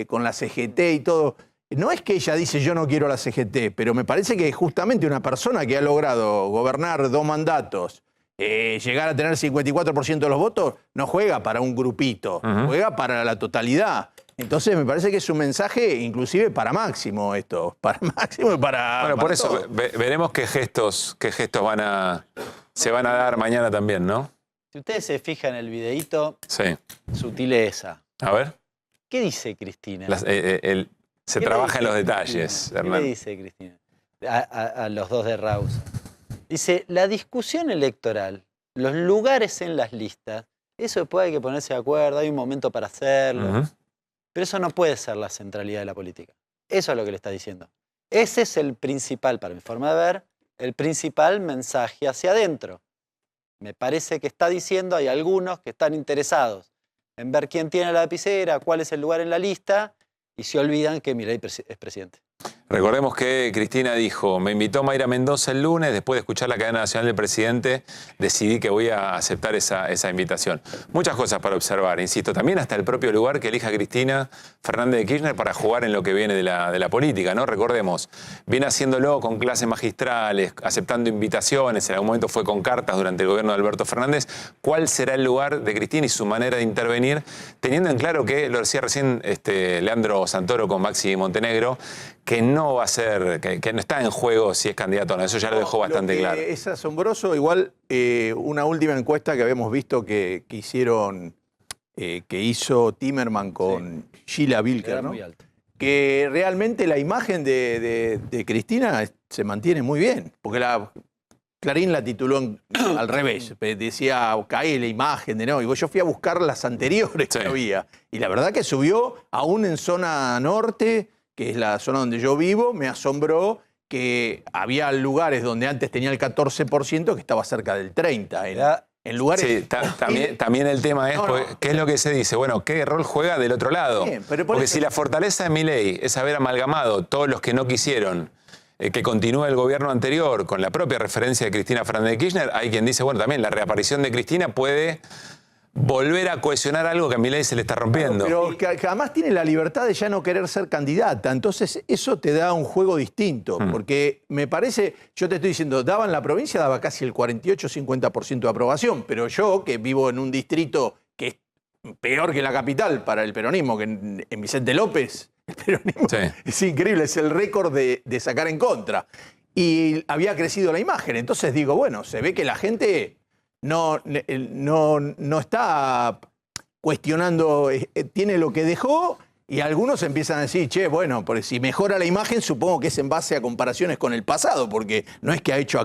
con la CGT y todo. No es que ella dice yo no quiero la CGT, pero me parece que justamente una persona que ha logrado gobernar 2 mandatos, llegar a tener 54% de los votos, no juega para un grupito, juega para la totalidad. Entonces me parece que es un mensaje inclusive para Máximo esto, para Máximo y para... Bueno, por para eso todos. veremos qué gestos se van a dar mañana también, ¿no? Si ustedes se fijan en el videíto, Sí. sutileza. A ver. ¿Qué dice Cristina? Se ¿Qué trabaja en le los dice detalles, Cristina? ¿Qué Hernán. le dice Cristina? A los dos de Raus. Dice, la discusión electoral, los lugares en las listas, eso después hay que ponerse de acuerdo, hay un momento para hacerlo. Pero eso no puede ser la centralidad de la política. Eso es lo que le está diciendo. Ese es el principal, para mi forma de ver, el principal mensaje hacia adentro. Me parece que está diciendo, hay algunos que están interesados en ver quién tiene la lapicera, cuál es el lugar en la lista, y se olvidan que Milei es presidente. Recordemos que Cristina dijo, me invitó Mayra Mendoza el lunes, después de escuchar la cadena nacional del presidente, decidí que voy a aceptar esa invitación. Muchas cosas para observar, insisto, también hasta el propio lugar que elija Cristina Fernández de Kirchner para jugar en lo que viene de la política, ¿no? Recordemos, viene haciéndolo con clases magistrales, aceptando invitaciones, en algún momento fue con cartas durante el gobierno de Alberto Fernández. ¿Cuál será el lugar de Cristina y su manera de intervenir? Teniendo en claro que, lo decía recién Leandro Santoro con Maxi Montenegro, que no va a ser, que no está en juego si es candidato o no. Eso ya lo dejó bastante claro. Es asombroso. Igual una última encuesta que habíamos visto que hicieron, que hizo Timerman con Sheila Bilker, ¿no? Que realmente la imagen de Cristina se mantiene muy bien. Porque Clarín la tituló al revés. Decía, cae la imagen de no. Y yo fui a buscar las anteriores que había. Y la verdad que subió, aún en zona norte, que es la zona donde yo vivo, me asombró que había lugares donde antes tenía el 14% que estaba cerca del 30%. En lugares... Sí, también el tema es, ¿qué es lo que se dice? Bueno, ¿qué rol juega del otro lado? Bien, pero porque si la fortaleza de Milei es haber amalgamado todos los que no quisieron que continúe el gobierno anterior con la propia referencia de Cristina Fernández de Kirchner, hay quien dice, bueno, también la reaparición de Cristina puede volver a cohesionar algo que a Milei se le está rompiendo. Pero que además tiene la libertad de ya no querer ser candidata. Entonces eso te da un juego distinto. Porque me parece, yo te estoy diciendo, daba en la provincia, daba casi el 48-50% de aprobación. Pero yo, que vivo en un distrito que es peor que la capital para el peronismo, que en Vicente López, el peronismo es increíble, es el récord de sacar en contra. Y había crecido la imagen. Entonces digo, bueno, se ve que la gente... No está cuestionando, tiene lo que dejó Y algunos empiezan a decir, che, bueno, porque si mejora la imagen, supongo que es en base a comparaciones con el pasado, porque no es que ha hecho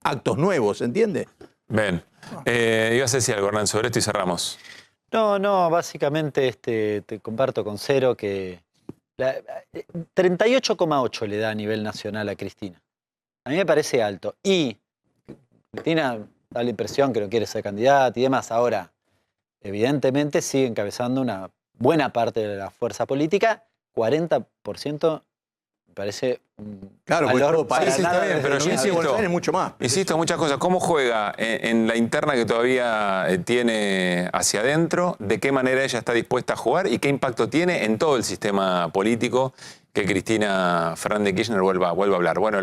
actos nuevos, ¿entiende? Bien. Ibas a decir algo, Hernán, sobre esto y cerramos. No, básicamente te comparto con Cero que 38,8 le da a nivel nacional a Cristina. A mí me parece alto. Y Cristina da la impresión que no quiere ser candidata y demás. Ahora, evidentemente sigue encabezando una buena parte de la fuerza política. 40% me parece un valor para sí, nada. está bien, pero yo insisto, mucho más. Insisto, muchas cosas. ¿Cómo juega en la interna que todavía tiene hacia adentro? ¿De qué manera ella está dispuesta a jugar? ¿Y qué impacto tiene en todo el sistema político que Cristina Fernández de Kirchner vuelva a hablar? Bueno,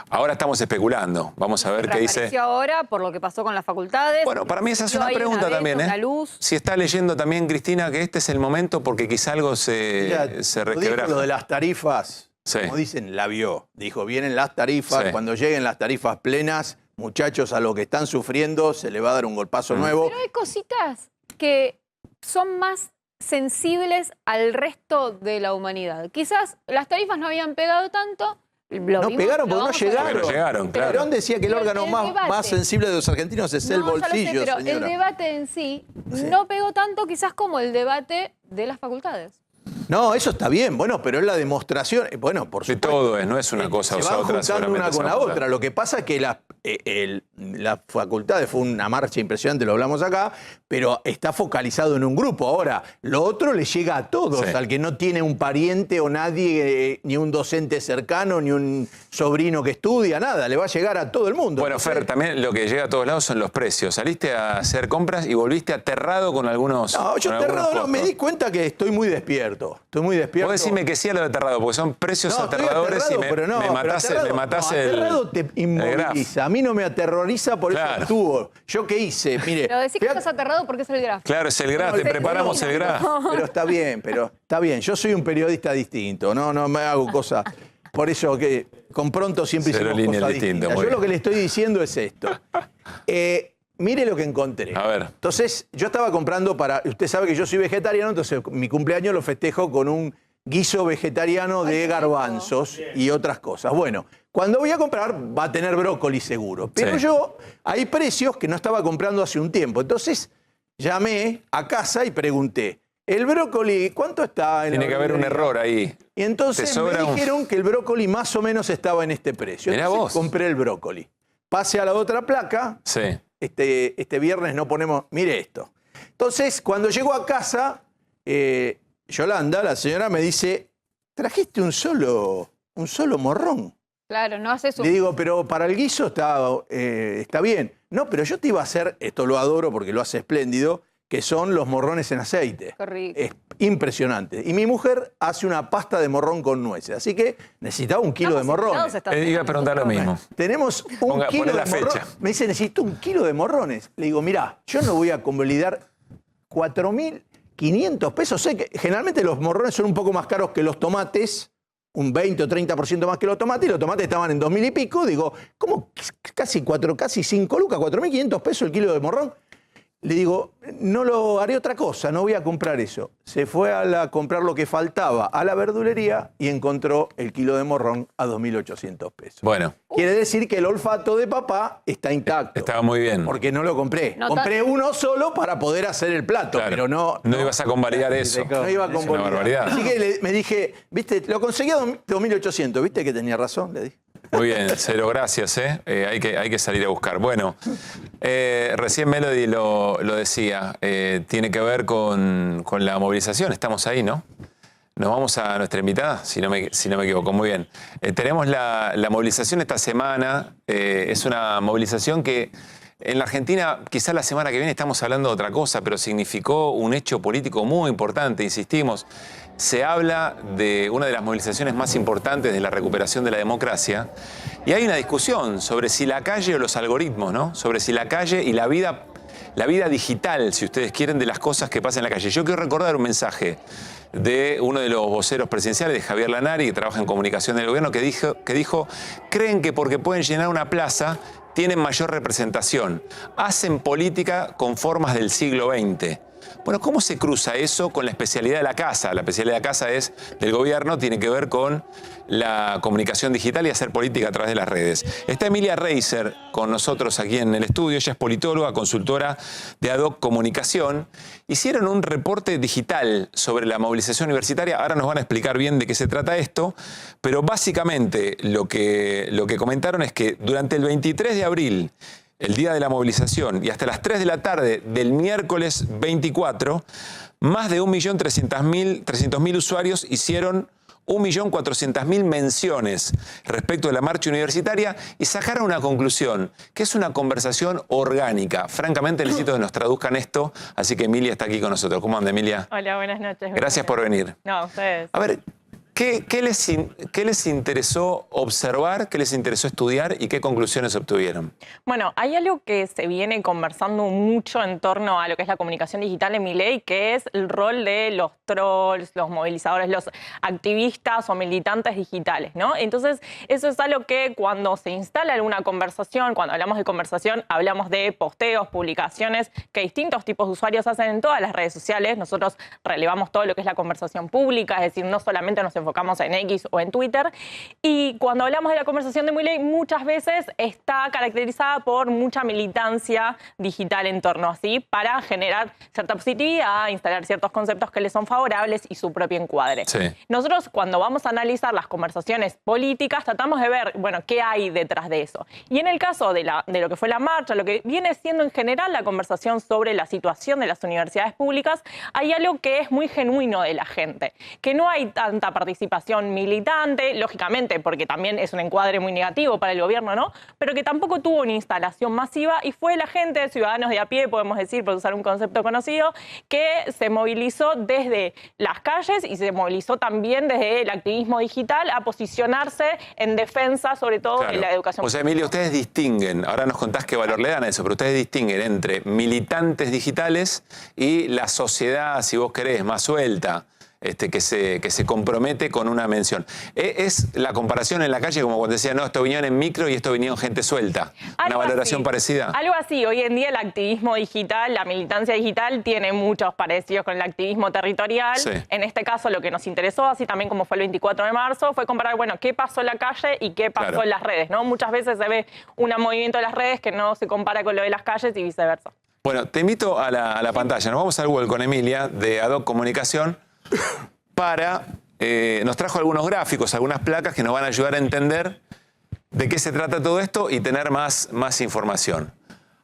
ahora estamos especulando. Vamos a ver qué dice. Reapareció ahora por lo que pasó con las facultades. Bueno, para mí esa es una Hay pregunta una también, una luz. Si está leyendo también, Cristina, que este es el momento porque quizá algo se requebraja. Lo de las tarifas, sí. Como dicen, la vio. Dijo, vienen las tarifas, Sí. cuando lleguen las tarifas plenas, muchachos, a lo que están sufriendo se le va a dar un golpazo nuevo. Pero hay cositas que son más sensibles al resto de la humanidad. Quizás las tarifas no habían pegado tanto. No pegaron porque no llegaron. No llegaron, claro. Perón decía que el Pero órgano el más debate. sensible de los argentinos es el No, ya lo sé, bolsillo, pero señora. el debate en sí no pegó tanto quizás como el debate de las facultades. No, eso está bien, bueno, pero es la demostración, bueno, por De supuesto. todo es, no es una cosa o Se sea van otra. juntando una solamente con la son cosas. otra. Lo que pasa es que las facultades fue una marcha impresionante, lo hablamos acá, pero está focalizado en un grupo. Ahora, lo otro le llega a todos, Sí. al que no tiene un pariente o nadie, ni un docente cercano, ni un sobrino que estudia, nada, le va a llegar a todo el mundo. Bueno, Entonces, Fer, también lo que llega a todos lados son los precios. Saliste a hacer compras y volviste aterrado con algunos. no, yo con algunos aterrado no, me costos. di cuenta que estoy muy despierto. Estoy muy despierto. Vos decime que sí a lo de aterrado, porque son precios No, estoy aterradores aterrado, y pero no, me pero matás, aterrado, el. aterrado te graph. inmoviliza. A mí no me aterroriza, por eso Claro. estuvo. ¿Yo qué hice? Mire, Pero decís que estás aterrado porque es el gráfico. Claro, es el graph, te preparamos el graph. pero está bien. Yo soy un periodista distinto, no me hago cosas. Por eso que con Pronto siempre Cero hicimos línea cosas distinta, distintas. muy Yo lo bien. que le estoy diciendo es esto. Mire lo que encontré. A ver. Entonces, yo estaba comprando usted sabe que yo soy vegetariano, entonces mi cumpleaños lo festejo con un guiso vegetariano de garbanzos y otras cosas. Bueno, cuando voy a comprar va a tener brócoli seguro. Pero Sí. hay precios que no estaba comprando hace un tiempo. Entonces, llamé a casa y pregunté, ¿el brócoli cuánto está? Tiene que haber un error ahí. Y entonces Te me sobra dijeron que el brócoli más o menos estaba en este precio. Mirá Entonces vos. compré el brócoli. Pase a la otra placa. Sí. Este viernes no ponemos... Mire esto. Entonces, cuando llego a casa, Yolanda, la señora, me dice, trajiste un solo morrón. Claro, no haces un... Le digo, pero para el guiso está bien. No, pero yo te iba a hacer, esto lo adoro porque lo hace espléndido, que son los morrones en aceite. Qué rico. Es impresionante. Y mi mujer hace una pasta de morrón con nueces. Así que necesitaba un kilo de morrones. Iba a preguntar lo mismo. Tenemos un kilo poné de la fecha. morrones. Me dice, necesito un kilo de morrones. Le digo, mirá, yo no voy a convalidar 4.500 pesos. Sé que generalmente los morrones son un poco más caros que los tomates, un 20 o 30% más que los tomates, y los tomates estaban en 2.000 y pico. Digo, ¿cómo casi 5 lucas, 4.500 pesos el kilo de morrón? Le digo, no lo haré otra cosa, no voy a comprar eso. Se fue a comprar lo que faltaba a la verdulería y encontró el kilo de morrón a 2.800 pesos. Bueno, Quiere decir que el olfato de papá está intacto. estaba muy bien. Porque no lo compré. No compré uno solo para poder hacer el plato, Claro. pero no... No ibas a convalidar eso. No iba a Es una convalidar. barbaridad. Así que me dije, viste, lo conseguí a 2.800, ¿viste que tenía razón? Le dije. Muy bien, Cero, gracias. Hay que salir a buscar. Bueno, recién Melody lo decía, tiene que ver con la movilización. Estamos ahí, ¿no? Nos vamos a nuestra invitada, si no me equivoco. Muy bien. Tenemos la movilización esta semana. Es una movilización que en la Argentina, quizás la semana que viene estamos hablando de otra cosa, pero significó un hecho político muy importante, insistimos. Se habla de una de las movilizaciones más importantes de la recuperación de la democracia y hay una discusión sobre si la calle o los algoritmos, ¿no? Sobre si la calle y la vida digital, si ustedes quieren, de las cosas que pasan en la calle. Yo quiero recordar un mensaje de uno de los voceros presidenciales, de Javier Lanari, que trabaja en comunicación del gobierno, que dijo, creen que porque pueden llenar una plaza tienen mayor representación. Hacen política con formas del siglo XX. Bueno, ¿cómo se cruza eso con la especialidad de la casa? La especialidad de la casa es del gobierno, tiene que ver con la comunicación digital y hacer política a través de las redes. Está Emilia Reiser con nosotros aquí en el estudio. Ella es politóloga, consultora de Ad Hoc Comunicación. Hicieron un reporte digital sobre la movilización universitaria. Ahora nos van a explicar bien de qué se trata esto, pero básicamente lo que comentaron es que durante el 23 de abril, el día de la movilización, y hasta las 3 de la tarde del miércoles 24, más de 1.300.000 usuarios hicieron 1.400.000 menciones respecto de la marcha universitaria y sacaron una conclusión, que es una conversación orgánica. Francamente necesito que nos traduzcan esto, así que Emilia está aquí con nosotros. ¿Cómo anda, Emilia? Hola, buenas noches. Gracias por venir. No, a ustedes. A ver, ¿qué les interesó observar, qué les interesó estudiar y qué conclusiones obtuvieron? Bueno, hay algo que se viene conversando mucho en torno a lo que es la comunicación digital en Milei, que es el rol de los trolls, los movilizadores, los activistas o militantes digitales, ¿no? Entonces, eso es algo que cuando se instala alguna conversación, cuando hablamos de conversación, hablamos de posteos, publicaciones que distintos tipos de usuarios hacen en todas las redes sociales. Nosotros relevamos todo lo que es la conversación pública, es decir, no solamente nos enfocamos en X o en Twitter. Y cuando hablamos de la conversación de Milei, muchas veces está caracterizada por mucha militancia digital en torno así, para generar cierta positividad, instalar ciertos conceptos que le son favorables y su propio encuadre. Sí. Nosotros, cuando vamos a analizar las conversaciones políticas, tratamos de ver, bueno, qué hay detrás de eso. Y en el caso de lo que fue la marcha, lo que viene siendo en general la conversación sobre la situación de las universidades públicas, hay algo que es muy genuino de la gente, que no hay tanta participación militante, lógicamente, porque también es un encuadre muy negativo para el gobierno, ¿no? Pero que tampoco tuvo una instalación masiva y fue la gente, ciudadanos de a pie, podemos decir, por usar un concepto conocido, que se movilizó desde las calles y se movilizó también desde el activismo digital a posicionarse en defensa, sobre todo, Claro. en la educación. O sea, Emilia, ustedes distinguen, ahora nos contás qué valor le dan a eso, pero ustedes distinguen entre militantes digitales y la sociedad, si vos querés, más suelta, que se compromete con una mención. ¿Es la comparación en la calle como cuando decía, no, esto vinieron en micro y esto vinieron gente suelta? ¿Una valoración parecida? Algo así. Hoy en día el activismo digital, la militancia digital, tiene muchos parecidos con el activismo territorial. Sí. En este caso, lo que nos interesó, así también como fue el 24 de marzo, fue comparar, bueno, qué pasó en la calle y qué pasó Claro. en las redes, ¿no? Muchas veces se ve un movimiento de las redes que no se compara con lo de las calles y viceversa. Bueno, te invito a la pantalla. Nos vamos al Google con Emilia de Ad Hoc Comunicación para... nos trajo algunos gráficos, algunas placas que nos van a ayudar a entender de qué se trata todo esto y tener más información.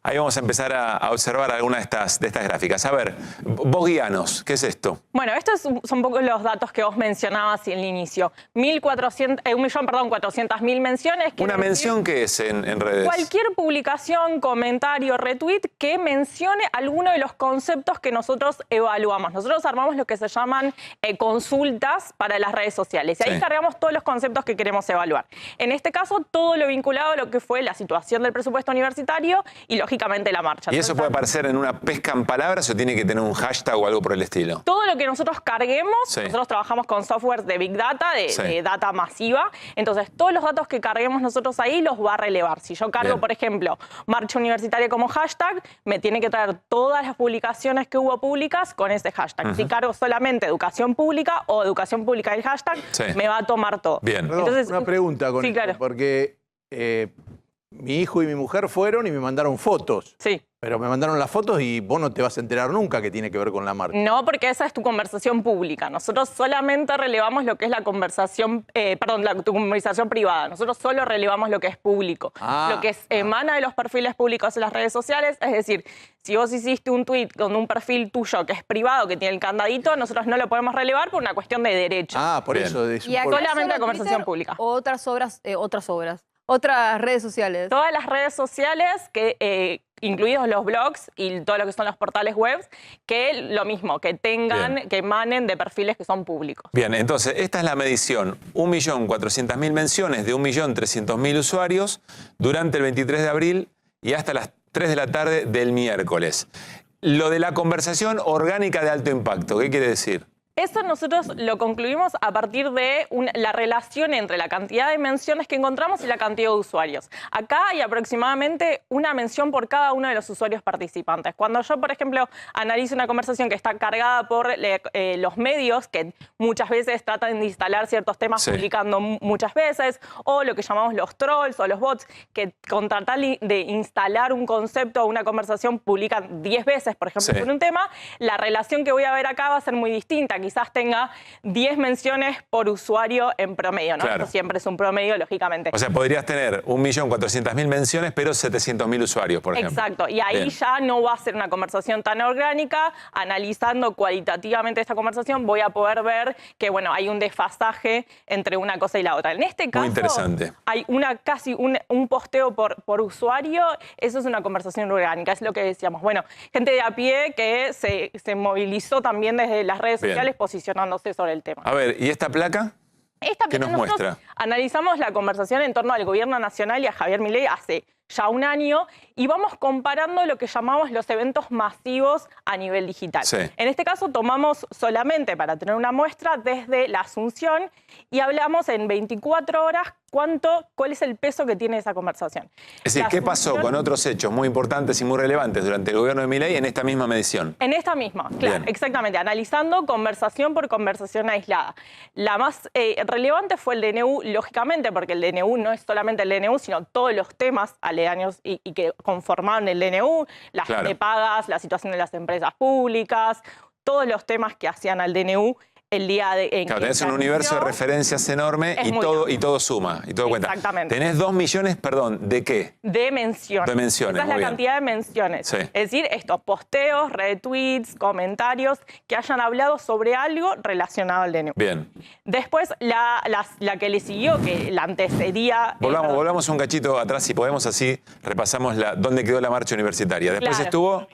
Ahí vamos a empezar a observar algunas de estas gráficas. A ver, vos guíanos, ¿qué es esto? Bueno, estos son un poco los datos que vos mencionabas en el inicio. 1.400.000 menciones. ¿Una mención qué es en redes? Cualquier publicación, comentario, retweet que mencione alguno de los conceptos que nosotros evaluamos. Nosotros armamos lo que se llaman consultas para las redes sociales. Y ahí Sí. cargamos todos los conceptos que queremos evaluar. En este caso, todo lo vinculado a lo que fue la situación del presupuesto universitario y, lógicamente, la marcha. ¿Y eso puede aparecer en una pesca en palabras o tiene que tener un hashtag o algo por el estilo? Todo lo que nosotros carguemos, Sí. nosotros trabajamos con software de Big Data, Sí. de data masiva, entonces todos los datos que carguemos nosotros ahí los va a relevar. Si yo cargo, Bien. por ejemplo, marcha universitaria como hashtag, me tiene que traer todas las publicaciones que hubo públicas con ese hashtag. Ujú. Si cargo solamente educación pública o educación pública del hashtag, Sí. me va a tomar todo. Bien. Perdón, Entonces, una pregunta con sí, esto, claro. porque mi hijo y mi mujer fueron y me mandaron fotos. Sí. Pero me mandaron las fotos y vos no te vas a enterar nunca que tiene que ver con la marcha. No, porque esa es tu conversación pública. Nosotros solamente relevamos lo que es la conversación, tu conversación privada. Nosotros solo relevamos lo que es público. Lo que emana de los perfiles públicos en las redes sociales, es decir, si vos hiciste un tweet con un perfil tuyo que es privado, que tiene el candadito, nosotros no lo podemos relevar por una cuestión de derecho. Por eso. ¿Y acá solamente solo conversación Twitter pública. o otras redes sociales? Todas las redes sociales, incluidos los blogs y todo lo que son los portales web, que lo mismo, que que emanen de perfiles que son públicos. Bien, entonces, esta es la medición. 1.400.000 menciones de 1.300.000 usuarios durante el 23 de abril y hasta las 3 de la tarde del miércoles. Lo de la conversación orgánica de alto impacto, ¿qué quiere decir? Eso nosotros lo concluimos a partir de la relación entre la cantidad de menciones que encontramos y la cantidad de usuarios. Acá hay aproximadamente una mención por cada uno de los usuarios participantes. Cuando yo, por ejemplo, analizo una conversación que está cargada por los medios, que muchas veces tratan de instalar ciertos temas publicando muchas veces, o lo que llamamos los trolls o los bots, que con tratar de instalar un concepto o una conversación publican 10 veces, por ejemplo, por un tema, la relación que voy a ver acá va a ser muy distinta. Quizás tenga 10 menciones por usuario en promedio, ¿no? Claro. Esto siempre es un promedio, lógicamente. O sea, podrías tener 1.400.000 menciones, pero 700.000 usuarios, por ejemplo. Exacto, y ahí ya no va a ser una conversación tan orgánica. Analizando cualitativamente esta conversación voy a poder ver que, bueno, hay un desfasaje entre una cosa y la otra. En este caso, muy interesante. Hay casi un posteo por usuario. Eso es una conversación orgánica, es lo que decíamos. Bueno, gente de a pie que se movilizó también desde las redes sociales posicionándose sobre el tema. A ver, ¿y esta placa? ¿Qué nos muestra? Analizamos la conversación en torno al gobierno nacional y a Javier Milei hace ya un año y vamos comparando lo que llamamos los eventos masivos a nivel digital. En este caso tomamos solamente, para tener una muestra, desde la Asunción y hablamos en 24 horas cuál es el peso que tiene esa conversación. Es decir, ¿qué pasó con otros hechos muy importantes y muy relevantes durante el gobierno de Milei en esta misma medición? En esta misma, claro, exactamente, analizando conversación por conversación aislada. La más relevante fue el DNU, lógicamente, porque el DNU no es solamente el DNU, sino todos los temas aledaños y que conformaban el DNU, las prepagas, la situación de las empresas públicas, todos los temas que hacían al DNU el día de... Claro, tenés un universo de referencias enorme y todo suma, y todo cuenta. Exactamente. Tenés 2 millones, perdón, ¿de qué? De menciones. De menciones, esa es la cantidad de menciones. Es decir, estos posteos, retweets, comentarios que hayan hablado sobre algo relacionado al DNU. Bien. Después, la que le siguió, que la antecedía... Volvamos un cachito atrás, si podemos, así repasamos dónde quedó la marcha universitaria. Después estuvo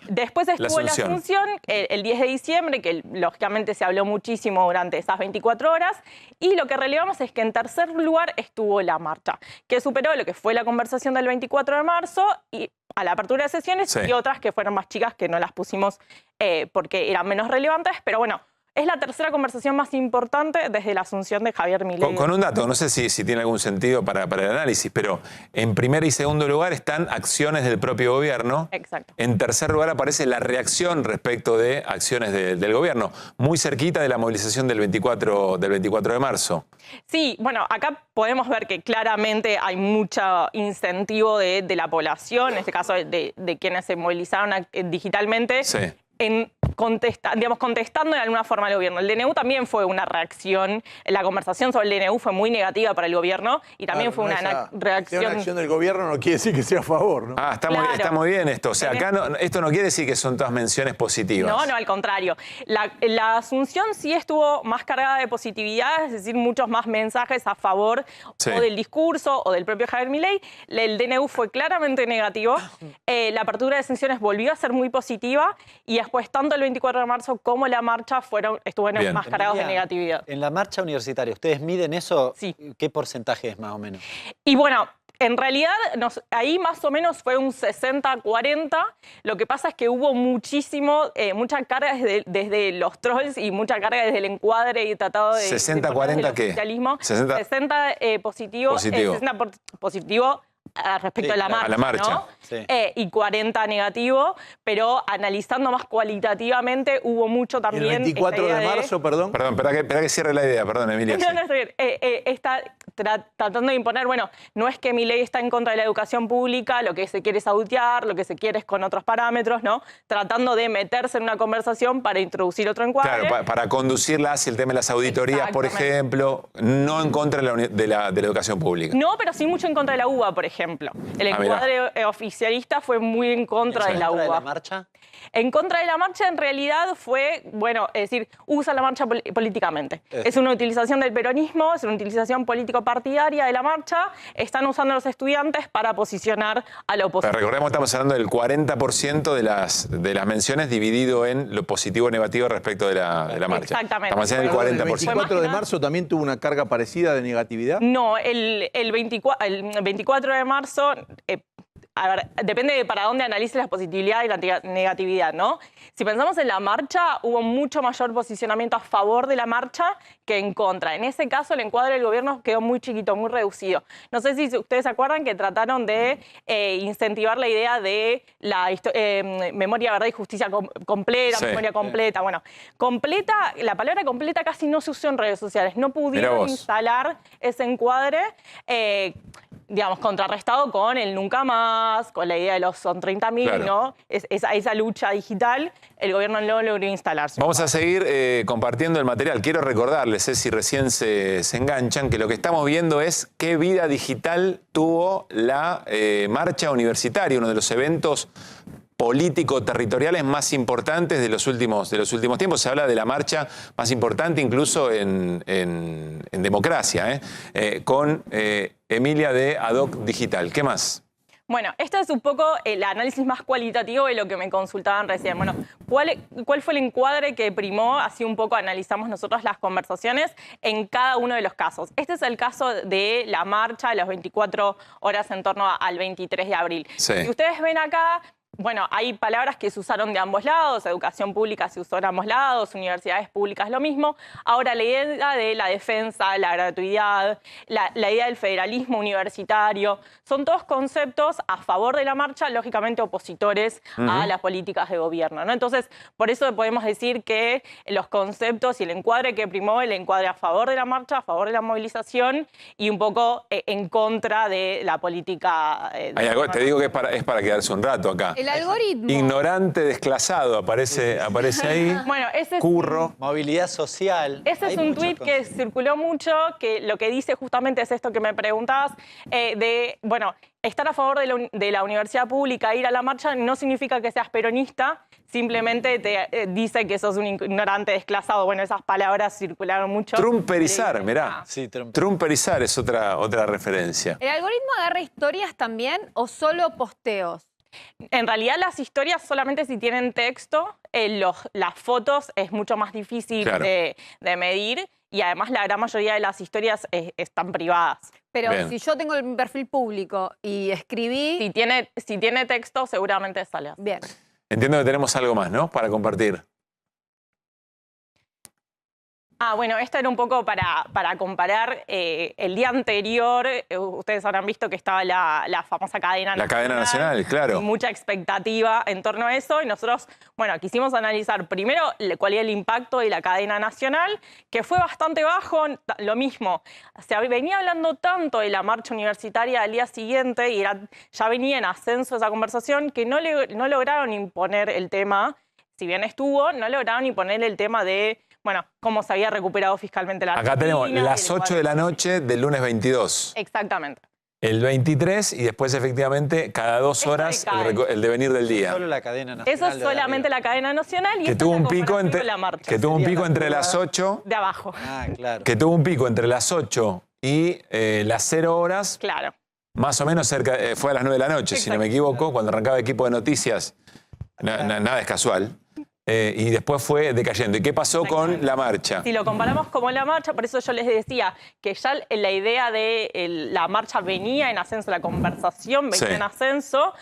la Asunción el 10 de diciembre, que lógicamente se habló muchísimo durante esas 24 horas, y lo que relevamos es que en tercer lugar estuvo la marcha, que superó lo que fue la conversación del 24 de marzo y a la apertura de sesiones y otras que fueron más chicas que no las pusimos porque eran menos relevantes, pero bueno, es la tercera conversación más importante desde la asunción de Javier Milei. Con un dato, no sé si tiene algún sentido para el análisis, pero en primer y segundo lugar están acciones del propio gobierno. Exacto. En tercer lugar aparece la reacción respecto de acciones del gobierno, muy cerquita de la movilización del 24 de marzo. Sí, bueno, acá podemos ver que claramente hay mucho incentivo de la población, en este caso de quienes se movilizaron digitalmente. Contestando de alguna forma al gobierno. El DNU también fue una reacción, la conversación sobre el DNU fue muy negativa para el gobierno y también fue una reacción... Una acción del gobierno no quiere decir que sea a favor, ¿no? Ah, está muy bien esto. O sea, acá esto no quiere decir que son todas menciones positivas. No, al contrario. La Asunción sí estuvo más cargada de positividad, es decir, muchos más mensajes a favor o del discurso o del propio Javier Milei. El DNU fue claramente negativo. La apertura de sesiones volvió a ser muy positiva y después tanto el 24 de marzo como la marcha estuvieron más cargados de negatividad. En la marcha universitaria, ¿ustedes miden eso? Sí. ¿Qué porcentaje es más o menos? Y bueno, en realidad ahí más o menos fue un 60-40. Lo que pasa es que hubo mucha carga desde los trolls y mucha carga desde el encuadre y tratado de... ¿60-40 qué? 60 positivo. 60 positivo respecto a la marcha, ¿no? Y 40 negativo, pero analizando más cualitativamente hubo mucho también... El 24 de marzo, perdón. Perdón, espera que cierre la idea, perdón, Emilia. Está tratando de imponer, bueno, no es que Milei está en contra de la educación pública, lo que se quiere es auditear, lo que se quiere es con otros parámetros, ¿no? Tratando de meterse en una conversación para introducir otro encuadre. Claro, para conducirla hacia el tema de las auditorías, por ejemplo, no en contra de la educación pública. No, pero sí mucho en contra de la UBA, por ejemplo. El encuadre oficialista fue muy en contra de la UBA. ¿En contra de la marcha? En contra de la marcha, en realidad, fue, bueno, es decir, usa la marcha políticamente. Es una utilización del peronismo, es una utilización político-partidaria de la marcha. Están usando a los estudiantes para posicionar a la oposición. Pero recordemos que estamos hablando del 40% de las menciones dividido en lo positivo o negativo respecto de la marcha. Exactamente. Estamos hablando del 40%. ¿El 24 de marzo también tuvo una carga parecida de negatividad? No, el 24 de marzo... a ver, depende de para dónde analices la positividad y la negatividad, ¿no? Si pensamos en la marcha, hubo mucho mayor posicionamiento a favor de la marcha que en contra. En ese caso, el encuadre del gobierno quedó muy chiquito, muy reducido. No sé si ustedes se acuerdan que trataron de incentivar la idea de la memoria, verdad y justicia completa, Sí. memoria completa. Bueno, completa, la palabra completa casi no se usó en redes sociales. No pudieron instalar ese encuadre, digamos, contrarrestado con el nunca más, con la idea de los son 30.000, Claro. ¿no? Esa lucha digital, el gobierno no logró instalarse. Vamos a seguir compartiendo el material. Quiero recordarles, si recién se enganchan, que lo que estamos viendo es qué vida digital tuvo la marcha universitaria, uno de los eventos político-territoriales más importantes de los últimos tiempos. Se habla de la marcha más importante incluso en democracia, con Emilia de Ad Hoc Digital. ¿Qué más? Bueno, esto es un poco el análisis más cualitativo de lo que me consultaban recién. Bueno, ¿cuál fue el encuadre que primó? Así un poco analizamos nosotros las conversaciones en cada uno de los casos. Este es el caso de la marcha de las 24 horas en torno al 23 de abril. Sí. Si ustedes ven acá, bueno, hay palabras que se usaron de ambos lados, educación pública se usó de ambos lados, universidades públicas lo mismo. Ahora, la idea de la defensa, la gratuidad, la idea del federalismo universitario, son todos conceptos a favor de la marcha, lógicamente opositores a las políticas de gobierno, ¿no? Entonces, por eso podemos decir que los conceptos y el encuadre que primó, el encuadre a favor de la marcha, a favor de la movilización y un poco en contra de la política. Hay algo, te digo que es para quedarse un rato acá. El algoritmo. Ignorante desclasado aparece ahí. Bueno, ese es Curro. Movilidad social. Ese es un tuit que circuló mucho, que lo que dice justamente es esto que me preguntabas, bueno, estar a favor de la universidad pública, ir a la marcha, no significa que seas peronista, simplemente te dice que sos un ignorante desclasado. Bueno, esas palabras circularon mucho. Trumperizar, mirá. Sí, Trumperizar es otra referencia. ¿El algoritmo agarra historias también o solo posteos? En realidad las historias solamente si tienen texto, las fotos es mucho más difícil Claro. de medir y además la gran mayoría de las historias están privadas. Pero Bien. si yo tengo mi perfil público y escribí... Si tiene texto seguramente sale. Bien. Entiendo que tenemos algo más, ¿no? Para compartir. Bueno, esto era un poco para comparar. El día anterior, ustedes habrán visto que estaba la famosa cadena nacional. La cadena nacional, claro. Y mucha expectativa en torno a eso. Y nosotros, bueno, quisimos analizar primero cuál era el impacto de la cadena nacional, que fue bastante bajo. Lo mismo, se venía hablando tanto de la marcha universitaria al día siguiente y ya venía en ascenso esa conversación que no lograron imponer el tema. Si bien estuvo, no lograron imponer el tema de... Bueno, cómo se había recuperado fiscalmente la Acá Argentina. tenemos las 8 de la noche del lunes 22. Exactamente. El 23 y después efectivamente cada 2 horas el devenir del día. Solo la cadena nacional. Eso es solamente la cadena nacional y Que esta tuvo es la un pico comparación entre con la marcha. que tuvo un pico entre las 8 de abajo. Claro. que tuvo un pico entre las 8 y las 0 horas. Claro. Más o menos cerca, fue a las 9 de la noche, si no me equivoco, cuando arrancaba Equipo de Noticias. Nada es casual. Y después fue decayendo. ¿Y qué pasó con la marcha? Si lo comparamos con la marcha, por eso yo les decía que ya la idea de la marcha venía en ascenso, la conversación venía Sí. en ascenso,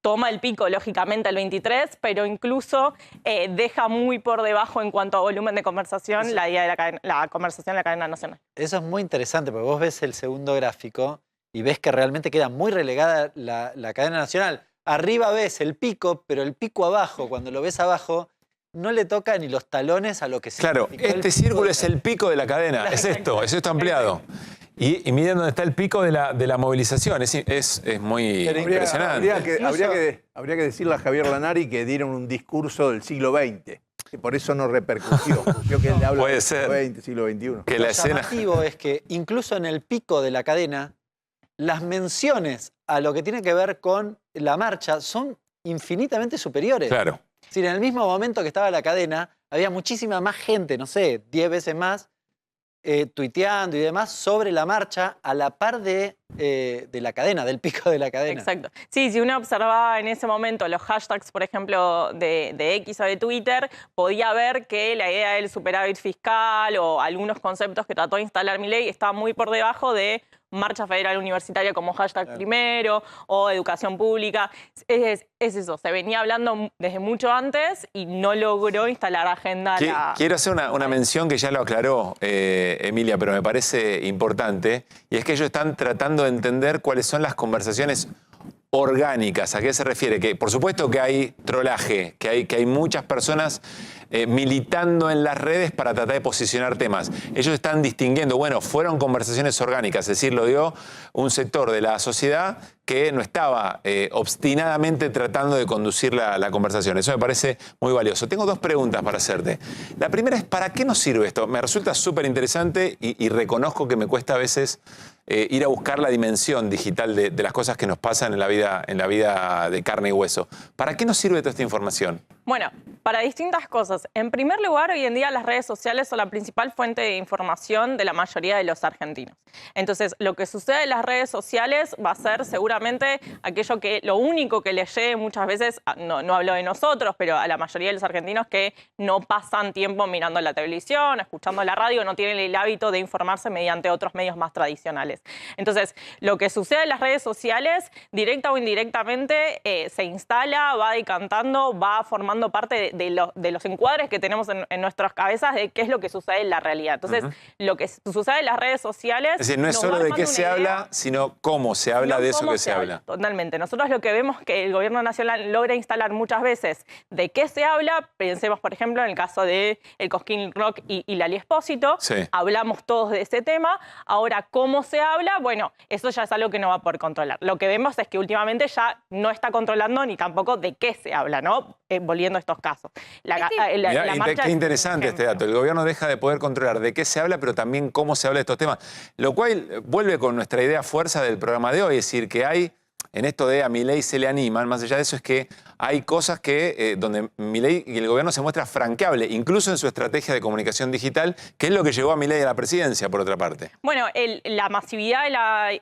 toma el pico lógicamente el 23, pero incluso deja muy por debajo en cuanto a volumen de conversación la idea de la conversación en la cadena nacional. Eso es muy interesante porque vos ves el segundo gráfico y ves que realmente queda muy relegada la cadena nacional. Arriba ves el pico, pero el pico abajo, cuando lo ves abajo, no le toca ni los talones a lo que se Claro, este círculo es el pico de la cadena. Claro. Es esto ampliado. Y miren dónde está el pico de la movilización. Es muy impresionante. Habría que decirle a Javier Lanari que dieron un discurso del siglo XX, que por eso no repercutió. Yo que él habla Puede del ser. siglo XX, siglo XXI. Que Lo la escena... llamativo es que incluso en el pico de la cadena, las menciones a lo que tiene que ver con la marcha son infinitamente superiores. Claro. Es decir, en el mismo momento que estaba la cadena, había muchísima más gente, no sé, 10 veces más, tuiteando y demás sobre la marcha, a la par de de la cadena, del pico de la cadena. Exacto. Sí, si uno observaba en ese momento los hashtags, por ejemplo, de X o de Twitter, podía ver que la idea del superávit fiscal o algunos conceptos que trató de instalar Milei estaba muy por debajo de Marcha Federal Universitaria como hashtag primero o educación pública. Es eso, se venía hablando desde mucho antes y no logró instalar agenda. Quiero hacer una mención que ya lo aclaró Emilia, pero me parece importante, y es que ellos están tratando de entender cuáles son las conversaciones orgánicas. ¿A qué se refiere? Que por supuesto que hay trolaje, que hay muchas personas militando en las redes para tratar de posicionar temas. Ellos están distinguiendo, bueno, fueron conversaciones orgánicas, es decir, lo dio un sector de la sociedad que no estaba obstinadamente tratando de conducir la conversación. Eso me parece muy valioso. Tengo dos preguntas para hacerte. La primera es, ¿para qué nos sirve esto? Me resulta súper interesante y reconozco que me cuesta a veces ir a buscar la dimensión digital de las cosas que nos pasan en la vida de carne y hueso. ¿Para qué nos sirve toda esta información? Bueno, para distintas cosas. En primer lugar, hoy en día las redes sociales son la principal fuente de información de la mayoría de los argentinos. Entonces, lo que sucede en las redes sociales va a ser seguramente aquello que lo único que les llegue muchas veces, no hablo de nosotros, pero a la mayoría de los argentinos que no pasan tiempo mirando la televisión, escuchando la radio, no tienen el hábito de informarse mediante otros medios más tradicionales. Entonces, lo que sucede en las redes sociales, directa o indirectamente, se instala, va decantando, va formando parte de los encuadres que tenemos en nuestras cabezas de qué es lo que sucede en la realidad. Entonces, lo que sucede en las redes sociales... Es decir, no es solo de qué se habla, sino cómo se habla de eso que se habla. Totalmente. Nosotros lo que vemos que el gobierno nacional logra instalar muchas veces de qué se habla, pensemos, por ejemplo, en el caso de el Cosquín Rock y Lali Espósito, hablamos todos de ese tema. Ahora, ¿cómo se habla? Bueno, eso ya es algo que no va a poder controlar. Lo que vemos es que últimamente ya no está controlando ni tampoco de qué se habla, ¿no? Volviendo a estos casos. Qué interesante este dato. El gobierno deja de poder controlar de qué se habla, pero también cómo se habla de estos temas. Lo cual vuelve con nuestra idea fuerza del programa de hoy, es decir, que hay, en esto de a Milei se le animan, más allá de eso es que hay cosas que donde Milei y el gobierno se muestra franqueable, incluso en su estrategia de comunicación digital, que es lo que llevó a Milei a la presidencia, por otra parte. Bueno, la masividad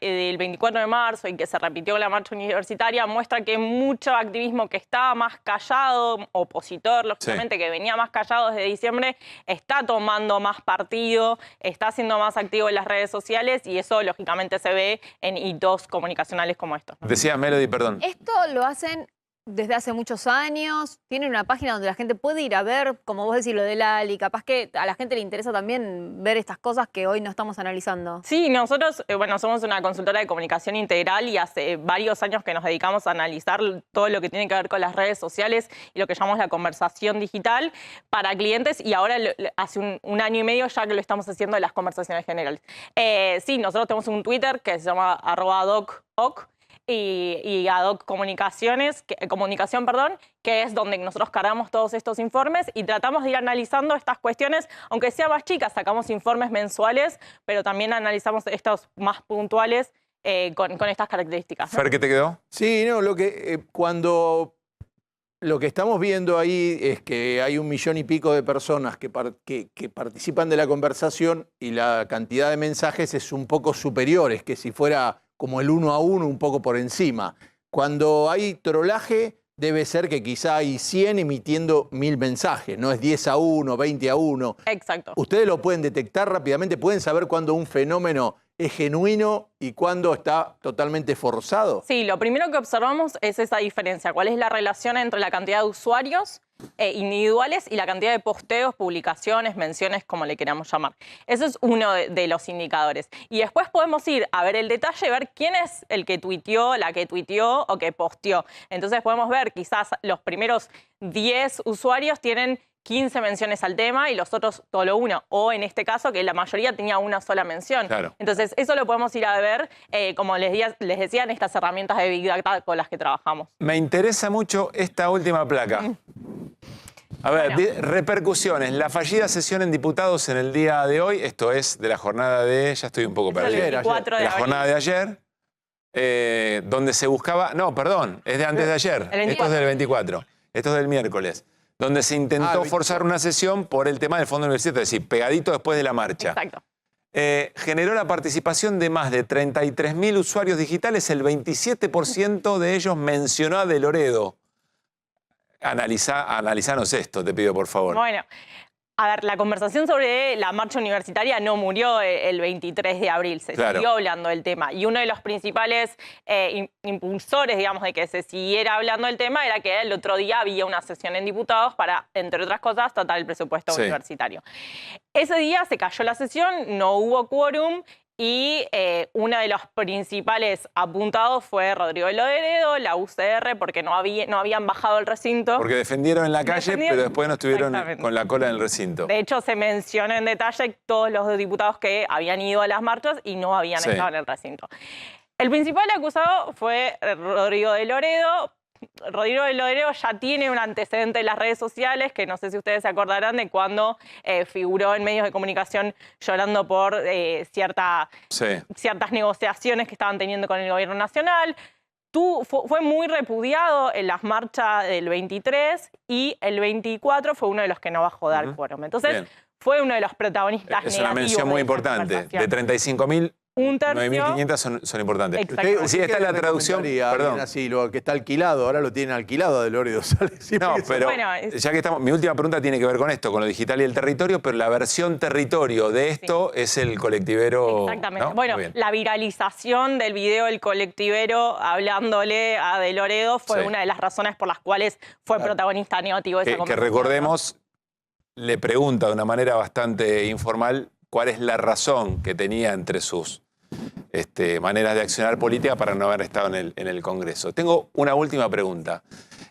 del 24 de marzo y que se repitió la marcha universitaria muestra que mucho activismo que estaba más callado, opositor, lógicamente, que venía más callado desde diciembre, está tomando más partido, está siendo más activo en las redes sociales y eso, lógicamente, se ve en hitos comunicacionales como estos. Decías, Melody, perdón. Esto lo hacen desde hace muchos años, tienen una página donde la gente puede ir a ver, como vos decís, lo de Lali, capaz que a la gente le interesa también ver estas cosas que hoy no estamos analizando. Sí, nosotros, bueno, somos una consultora de comunicación integral y hace varios años que nos dedicamos a analizar todo lo que tiene que ver con las redes sociales y lo que llamamos la conversación digital para clientes y ahora hace un año y medio ya que lo estamos haciendo de las conversaciones generales. Sí, nosotros tenemos un Twitter que se llama @doc.oc, y Adoc Comunicación, que es donde nosotros cargamos todos estos informes y tratamos de ir analizando estas cuestiones, aunque sea más chicas, sacamos informes mensuales, pero también analizamos estos más puntuales con estas características, ¿no? Fer, ¿qué te quedó? Sí, no, cuando lo que estamos viendo ahí es que hay 1 millón y pico de personas que participan de la conversación y la cantidad de mensajes es un poco superior, es que si fuera como el 1 a 1, un poco por encima. Cuando hay trolaje, debe ser que quizá hay 100 emitiendo 1000 mensajes, no es 10 a 1, 20 a 1. Exacto. ¿Ustedes lo pueden detectar rápidamente? ¿Pueden saber cuándo un fenómeno es genuino y cuándo está totalmente forzado? Sí, lo primero que observamos es esa diferencia. ¿Cuál es la relación entre la cantidad de usuarios individuales y la cantidad de posteos, publicaciones, menciones, como le queramos llamar? Eso es uno de los indicadores. Y después podemos ir a ver el detalle, ver quién es el que tuiteó, la que tuiteó o que posteó. Entonces podemos ver quizás los primeros 10 usuarios tienen 15 menciones al tema y los otros solo una. O en este caso, que la mayoría tenía una sola mención. Claro. Entonces, eso lo podemos ir a ver, como les decía, en estas herramientas de Big Data con las que trabajamos. Me interesa mucho esta última placa. A ver, repercusiones. La fallida sesión en diputados en el día de hoy, esto es de la jornada de... Ya estoy un poco perdido. La jornada de ayer, donde se buscaba... No, perdón, es de antes de ayer. Esto es del 24. Esto es del miércoles. Donde se intentó forzar una sesión por el tema del fondo universitario, es decir, pegadito después de la marcha. Exacto. generó la participación de más de 33.000 usuarios digitales, el 27% de ellos mencionó a De Loredo. Analizanos esto, te pido por favor. Bueno, a ver, la conversación sobre la marcha universitaria no murió el 23 de abril, se siguió hablando del tema. Y uno de los principales impulsores, digamos, de que se siguiera hablando del tema era que el otro día había una sesión en diputados para, entre otras cosas, tratar el presupuesto universitario. Ese día se cayó la sesión, no hubo quórum. Y uno de los principales apuntados fue Rodrigo de Loredo, la UCR, porque no habían bajado el recinto. Porque defendieron en la calle, pero después no estuvieron con la cola en el recinto. De hecho, se mencionó en detalle todos los diputados que habían ido a las marchas y no habían estado en el recinto. El principal acusado fue Rodrigo de Loredo. Rodrigo de Loredo ya tiene un antecedente en las redes sociales, que no sé si ustedes se acordarán de cuando figuró en medios de comunicación llorando por ciertas negociaciones que estaban teniendo con el gobierno nacional. Fue muy repudiado en las marchas del 23 y el 24 fue uno de los que no bajó a dar quórum. Entonces, fue uno de los protagonistas negativos. Es una mención muy importante. De 35.000, un tercio. 9.500 son importantes. Sí, está la traducción. Perdón. Así, lo que está alquilado, ahora lo tienen alquilado de Loredo. No, pero ya que estamos, mi última pregunta tiene que ver con esto, con lo digital y el territorio, pero la versión territorio de esto es el colectivero. Exactamente. ¿no? Bueno, la viralización del video del colectivero hablándole a De Loredo fue una de las razones por las cuales fue protagonista negativo de esa conversación. Que recordemos, le pregunta de una manera bastante informal cuál es la razón que tenía entre sus maneras de accionar política para no haber estado en el Congreso. Tengo una última pregunta.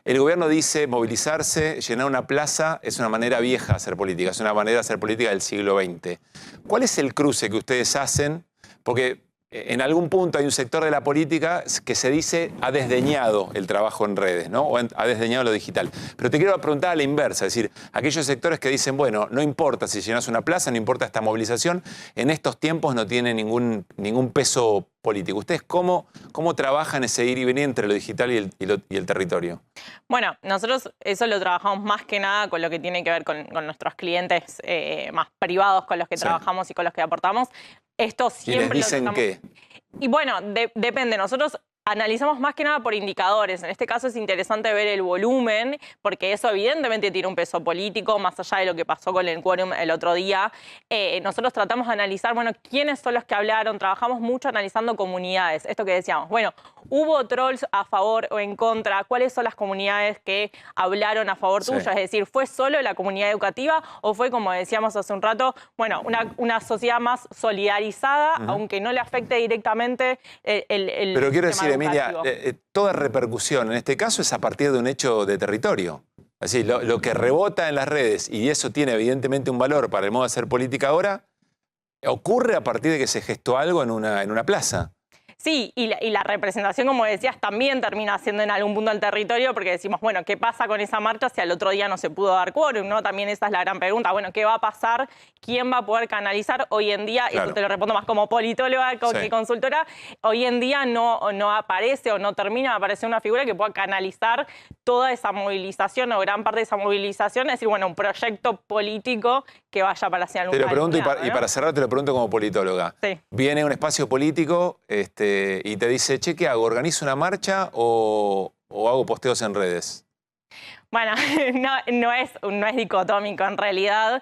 El gobierno dice movilizarse, llenar una plaza, es una manera vieja de hacer política, es una manera de hacer política del siglo XX. ¿Cuál es el cruce que ustedes hacen? Porque en algún punto hay un sector de la política que se dice ha desdeñado el trabajo en redes, ¿no? O ha desdeñado lo digital. Pero te quiero preguntar a la inversa, es decir, aquellos sectores que dicen, bueno, no importa si llenas una plaza, no importa esta movilización, en estos tiempos no tiene ningún peso político. ¿Ustedes cómo trabajan ese ir y venir entre lo digital y el territorio? Bueno, nosotros eso lo trabajamos más que nada con lo que tiene que ver con nuestros clientes más privados con los que trabajamos y con los que aportamos. Esto siempre ¿Y les dicen qué? Y bueno, depende. Nosotros analizamos más que nada por indicadores. En este caso es interesante ver el volumen, porque eso evidentemente tiene un peso político, más allá de lo que pasó con el quórum el otro día. Nosotros tratamos de analizar, bueno, quiénes son los que hablaron. Trabajamos mucho analizando comunidades. Esto que decíamos, bueno, ¿hubo trolls a favor o en contra? ¿Cuáles son las comunidades que hablaron a favor tuyo? Es decir, ¿fue solo la comunidad educativa o fue, como decíamos hace un rato, bueno, una sociedad más solidarizada, aunque no le afecte directamente el Pero quiero decir, Emilia, educativo? toda repercusión en este caso es a partir de un hecho de territorio. Así, lo que rebota en las redes, y eso tiene evidentemente un valor para el modo de hacer política ahora, ocurre a partir de que se gestó algo en una plaza. Sí, y la representación, como decías, también termina siendo en algún punto el territorio, porque decimos, bueno, ¿qué pasa con esa marcha si al otro día no se pudo dar quórum, ¿no? También esa es la gran pregunta. Bueno, ¿qué va a pasar? ¿Quién va a poder canalizar? Hoy en día, y eso te lo respondo más como politóloga que consultora, hoy en día no aparece o no termina de aparecer una figura que pueda canalizar toda esa movilización o gran parte de esa movilización, es decir, bueno, un proyecto político que vaya para hacia algún Te lo pregunto lado, y para cerrar te lo pregunto como politóloga. Sí. Viene un espacio político y te dice, che, ¿qué hago? ¿Organizo una marcha o hago posteos en redes? Bueno, no es dicotómico en realidad.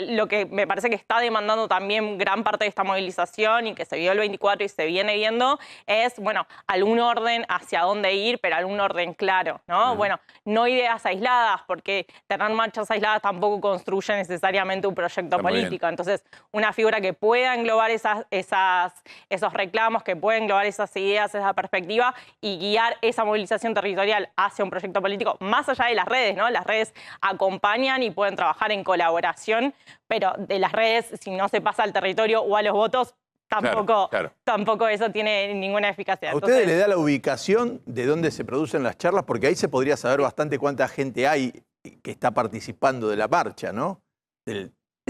Lo que me parece que está demandando también gran parte de esta movilización y que se vio el 24 y se viene viendo es, bueno, algún orden hacia dónde ir, pero algún orden claro, ¿no? Bueno, no ideas aisladas, porque tener marchas aisladas tampoco construye necesariamente un proyecto político. Entonces, una figura que pueda englobar esos reclamos, que pueda englobar esas ideas, esa perspectiva y guiar esa movilización territorial hacia un proyecto político, más allá de las redes, ¿no? Las redes acompañan y pueden trabajar en colaboración, pero de las redes, si no se pasa al territorio o a los votos, tampoco eso tiene ninguna eficacia. ¿A ustedes les da la ubicación de dónde se producen las charlas? Porque ahí se podría saber bastante cuánta gente hay que está participando de la marcha, ¿no?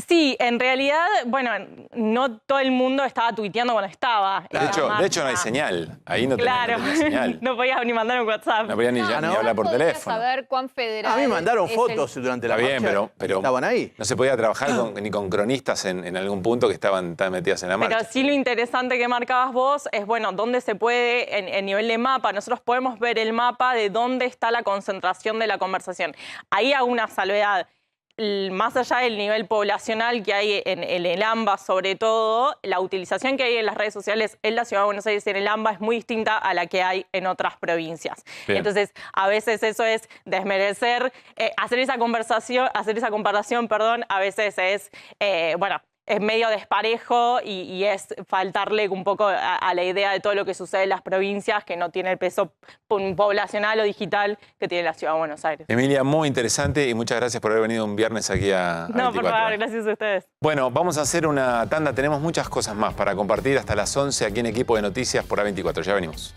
Sí, en realidad, bueno, no todo el mundo estaba tuiteando cuando estaba. De hecho, no hay señal. Ahí no Claro, tenía señal. no podías ni mandar un WhatsApp. No podía ni hablar por teléfono. Saber cuán federal. A mí me mandaron es fotos durante la Está bien, marcha. pero estaban ahí. no se podía trabajar ni con cronistas en algún punto que estaban tan metidas en la marcha. Pero sí lo interesante que marcabas vos es, bueno, dónde se puede, en nivel de mapa, nosotros podemos ver el mapa de dónde está la concentración de la conversación. Ahí hago una salvedad. Más allá del nivel poblacional que hay en el AMBA, sobre todo, la utilización que hay en las redes sociales en la Ciudad de Buenos Aires y en el AMBA es muy distinta a la que hay en otras provincias. Bien. Entonces, a veces eso es desmerecer, hacer esa comparación, a veces es, bueno, es medio desparejo y es faltarle un poco a la idea de todo lo que sucede en las provincias, que no tiene el peso poblacional o digital que tiene la Ciudad de Buenos Aires. Emilia, muy interesante y muchas gracias por haber venido un viernes aquí a No, 24. por favor, gracias a ustedes. Bueno, vamos a hacer una tanda. Tenemos muchas cosas más para compartir hasta las 11 aquí en Equipo de Noticias por A24. Ya venimos.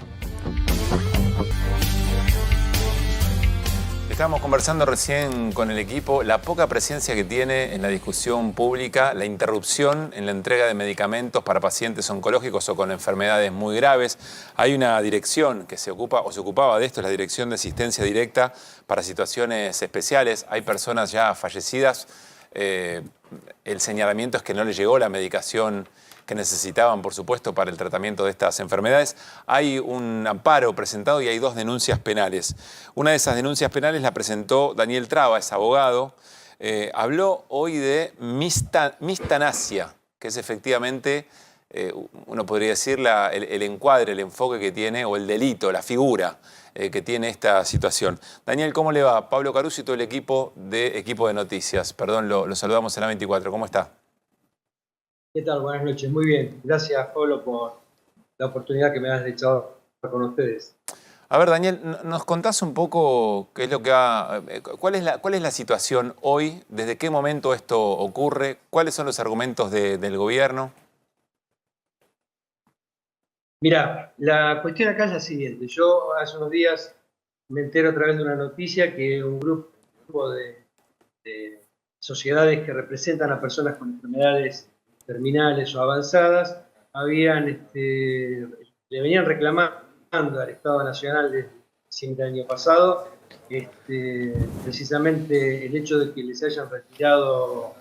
Estábamos conversando recién con el equipo la poca presencia que tiene en la discusión pública la interrupción en la entrega de medicamentos para pacientes oncológicos o con enfermedades muy graves. Hay una dirección que se ocupa o se ocupaba de esto, es la Dirección de Asistencia Directa para Situaciones Especiales. Hay personas ya fallecidas. El señalamiento es que no les llegó la medicación que necesitaban, por supuesto, para el tratamiento de estas enfermedades. Hay un amparo presentado y hay 2 denuncias penales. Una de esas denuncias penales la presentó Daniel Traba, es abogado. Habló hoy de mistanasia, que es efectivamente, uno podría decir, el encuadre, el enfoque que tiene, o el delito, la figura que tiene esta situación. Daniel, ¿cómo le va? Pablo Caruso y todo el equipo de Noticias. Perdón, lo saludamos en A24. ¿Cómo está? ¿Qué tal? Buenas noches. Muy bien. Gracias, Pablo, por la oportunidad que me has echado con ustedes. A ver, Daniel, ¿nos contás un poco qué es lo que cuál es la situación hoy? ¿Desde qué momento esto ocurre? ¿Cuáles son los argumentos del gobierno? Mira, la cuestión acá es la siguiente. Yo hace unos días me entero a través de una noticia que un grupo de sociedades que representan a personas con enfermedades terminales o avanzadas le venían reclamando al Estado Nacional desde diciembre del año pasado precisamente el hecho de que les hayan retirado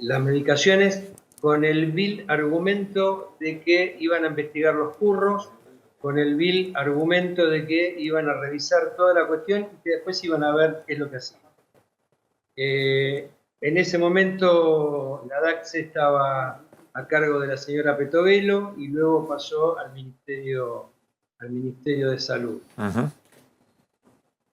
las medicaciones con el vil argumento de que iban a investigar los curros, con el vil argumento de que iban a revisar toda la cuestión y que después iban a ver qué es lo que hacían. En ese momento la DACSE estaba a cargo de la señora Petovelo y luego pasó al Ministerio de Salud. Uh-huh.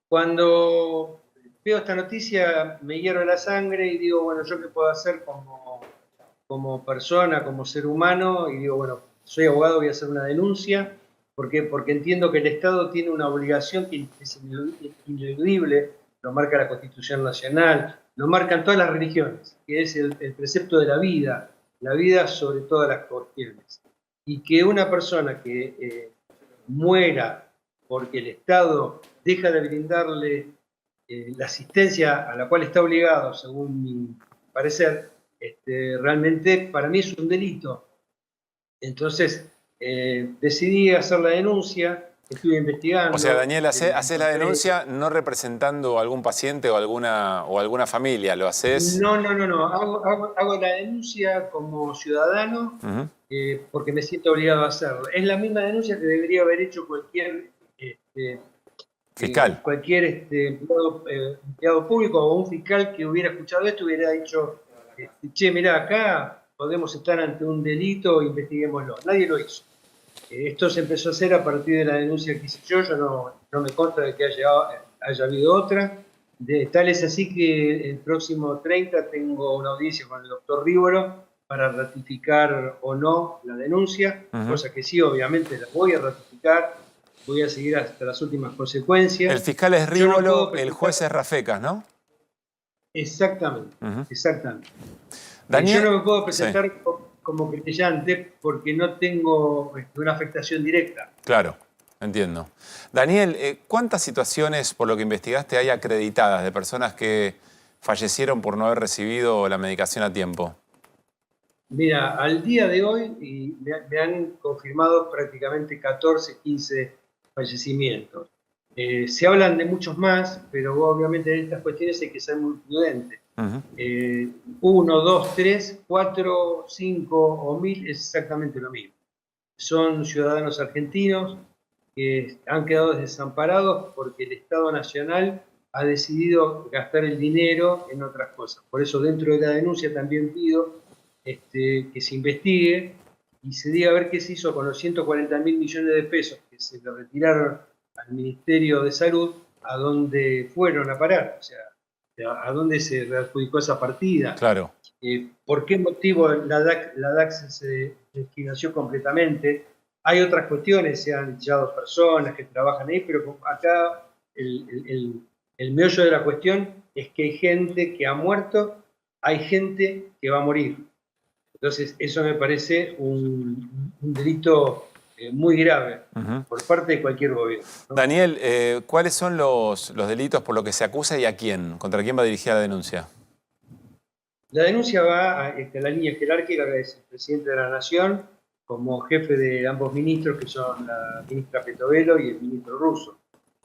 Cuando veo esta noticia me hierve la sangre y digo, bueno, ¿yo qué puedo hacer como persona, como ser humano? Y digo, bueno, soy abogado, voy a hacer una denuncia. ¿Por qué? Porque entiendo que el Estado tiene una obligación que es ineludible, lo marca la Constitución Nacional, lo marcan todas las religiones, que es el precepto de la vida sobre todas las cuestiones. Y que una persona que muera porque el Estado deja de brindarle la asistencia a la cual está obligado, según mi parecer, realmente para mí es un delito. Entonces decidí hacer la denuncia. Estuve investigando. O sea, Daniel, haces la denuncia no representando a algún paciente o alguna familia, ¿lo haces? No. Hago la denuncia como ciudadano porque me siento obligado a hacerlo. Es la misma denuncia que debería haber hecho cualquier fiscal. Cualquier empleado público o un fiscal que hubiera escuchado esto hubiera dicho, che, mirá, acá podemos estar ante un delito, investiguémoslo. Nadie lo hizo. Esto se empezó a hacer a partir de la denuncia que hice yo no me consta de que haya habido otra. Tal es así que el próximo 30 tengo una audiencia con el doctor Rívolo para ratificar o no la denuncia, cosa que sí, obviamente la voy a ratificar, voy a seguir hasta las últimas consecuencias. El fiscal es Rívolo, el juez es Rafecas, ¿no? Exactamente, exactamente. Daniel, yo no me puedo presentar como querellante porque no tengo una afectación directa. Claro, entiendo. Daniel, ¿cuántas situaciones, por lo que investigaste, hay acreditadas de personas que fallecieron por no haber recibido la medicación a tiempo? Mira, al día de hoy me han confirmado prácticamente 14, 15 fallecimientos. Se hablan de muchos más, pero obviamente en estas cuestiones hay que ser muy prudente. 1, 2, 3, 4, 5 o 1000 es exactamente lo mismo. Son ciudadanos argentinos que han quedado desamparados porque el Estado Nacional ha decidido gastar el dinero en otras cosas. Por eso dentro de la denuncia también pido que se investigue y se diga a ver qué se hizo con los 140.000 millones de pesos que se le retiraron al Ministerio de Salud, a dónde fueron a parar, o sea, a dónde se readjudicó esa partida. Claro. ¿Por qué motivo la DAC se desfinanció completamente? Hay otras cuestiones, se han echado personas que trabajan ahí, pero acá el meollo de la cuestión es que hay gente que ha muerto, hay gente que va a morir. Entonces, eso me parece un delito muy grave por parte de cualquier gobierno, ¿no? Daniel, ¿cuáles son los delitos por los que se acusa y a quién? ¿Contra quién va dirigida la denuncia? La denuncia va a la línea jerárquica, que es el presidente de la Nación, como jefe de ambos ministros, que son la ministra Petovelo y el ministro Russo,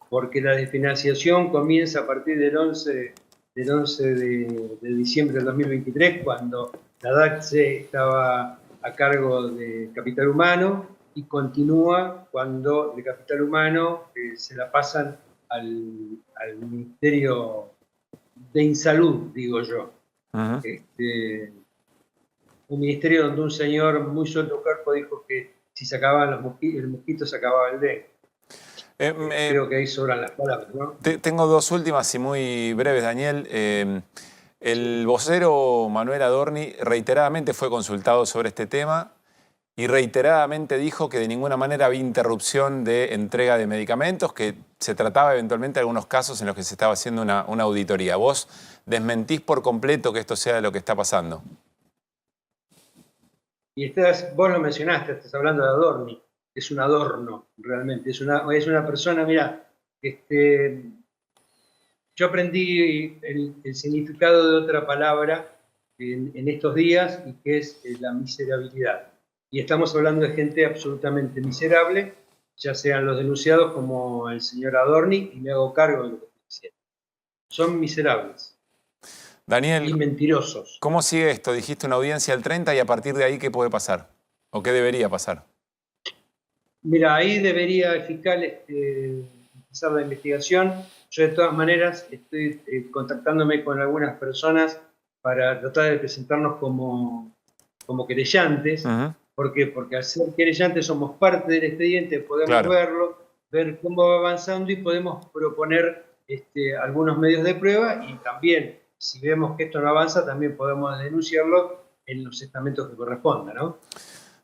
porque la desfinanciación comienza a partir del 11 de diciembre del 2023, cuando la DAC estaba a cargo de Capital Humano, y continúa cuando de Capital Humano se la pasan al Ministerio de Insalud, digo yo. Un ministerio donde un señor muy suelto cuerpo dijo que si se acababan el mosquito se acababa el dengue. Creo que ahí sobran las palabras, ¿no? Tengo dos últimas y muy breves, Daniel. El vocero Manuel Adorni reiteradamente fue consultado sobre este tema y reiteradamente dijo que de ninguna manera había interrupción de entrega de medicamentos, que se trataba eventualmente de algunos casos en los que se estaba haciendo una auditoría. ¿Vos desmentís por completo que esto sea lo que está pasando? Y vos lo mencionaste, estás hablando de Adorni. Es un adorno, realmente. Es una persona, mira, yo aprendí el significado de otra palabra en estos días, y que es la miserabilidad. Y estamos hablando de gente absolutamente miserable, ya sean los denunciados como el señor Adorni, y me hago cargo de lo que estoy diciendo. Son miserables. Daniel, y mentirosos. ¿Cómo sigue esto? Dijiste una audiencia el 30 y a partir de ahí, ¿qué puede pasar? ¿O qué debería pasar? Mira, ahí debería el fiscal empezar la investigación. Yo de todas maneras estoy contactándome con algunas personas para tratar de presentarnos como querellantes. ¿Por qué? Porque al ser querellantes somos parte del expediente, podemos verlo, ver cómo va avanzando y podemos proponer algunos medios de prueba, y también, si vemos que esto no avanza, también podemos denunciarlo en los estamentos que correspondan, ¿no?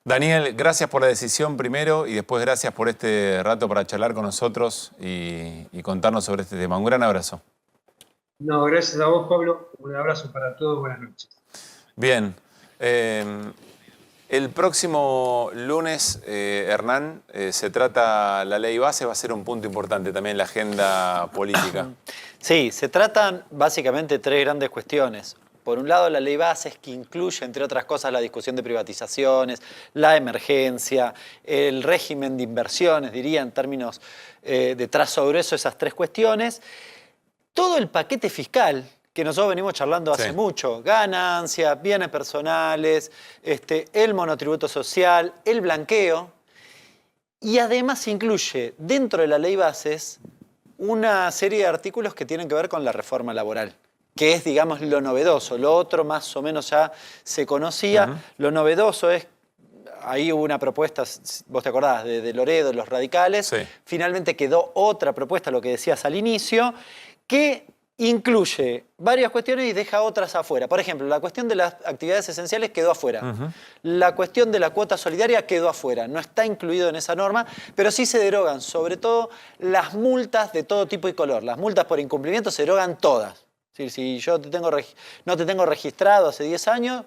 Daniel, gracias por la decisión primero y después gracias por este rato para charlar con nosotros y contarnos sobre este tema. Un gran abrazo. No, gracias a vos, Pablo. Un abrazo para todos. Buenas noches. Bien. El próximo lunes, Hernán, se trata la ley base, va a ser un punto importante también en la agenda política. Sí, se tratan básicamente tres grandes cuestiones. Por un lado, la ley base, que incluye, entre otras cosas, la discusión de privatizaciones, la emergencia, el régimen de inversiones, diría en términos de trazo grueso, esas tres cuestiones. Todo el paquete fiscal que nosotros venimos charlando hace mucho, ganancias, bienes personales, el monotributo social, el blanqueo, y además incluye dentro de la ley bases una serie de artículos que tienen que ver con la reforma laboral, que es, digamos, lo novedoso. Lo otro más o menos ya se conocía. Lo novedoso es, ahí hubo una propuesta, vos te acordás, de Loredo, los radicales. Finalmente quedó otra propuesta, lo que decías al inicio, que incluye varias cuestiones y deja otras afuera. Por ejemplo, la cuestión de las actividades esenciales quedó afuera. La cuestión de la cuota solidaria quedó afuera. No está incluido en esa norma, pero sí se derogan, sobre todo, las multas de todo tipo y color. Las multas por incumplimiento se derogan todas. Si yo no te tengo registrado hace 10 años,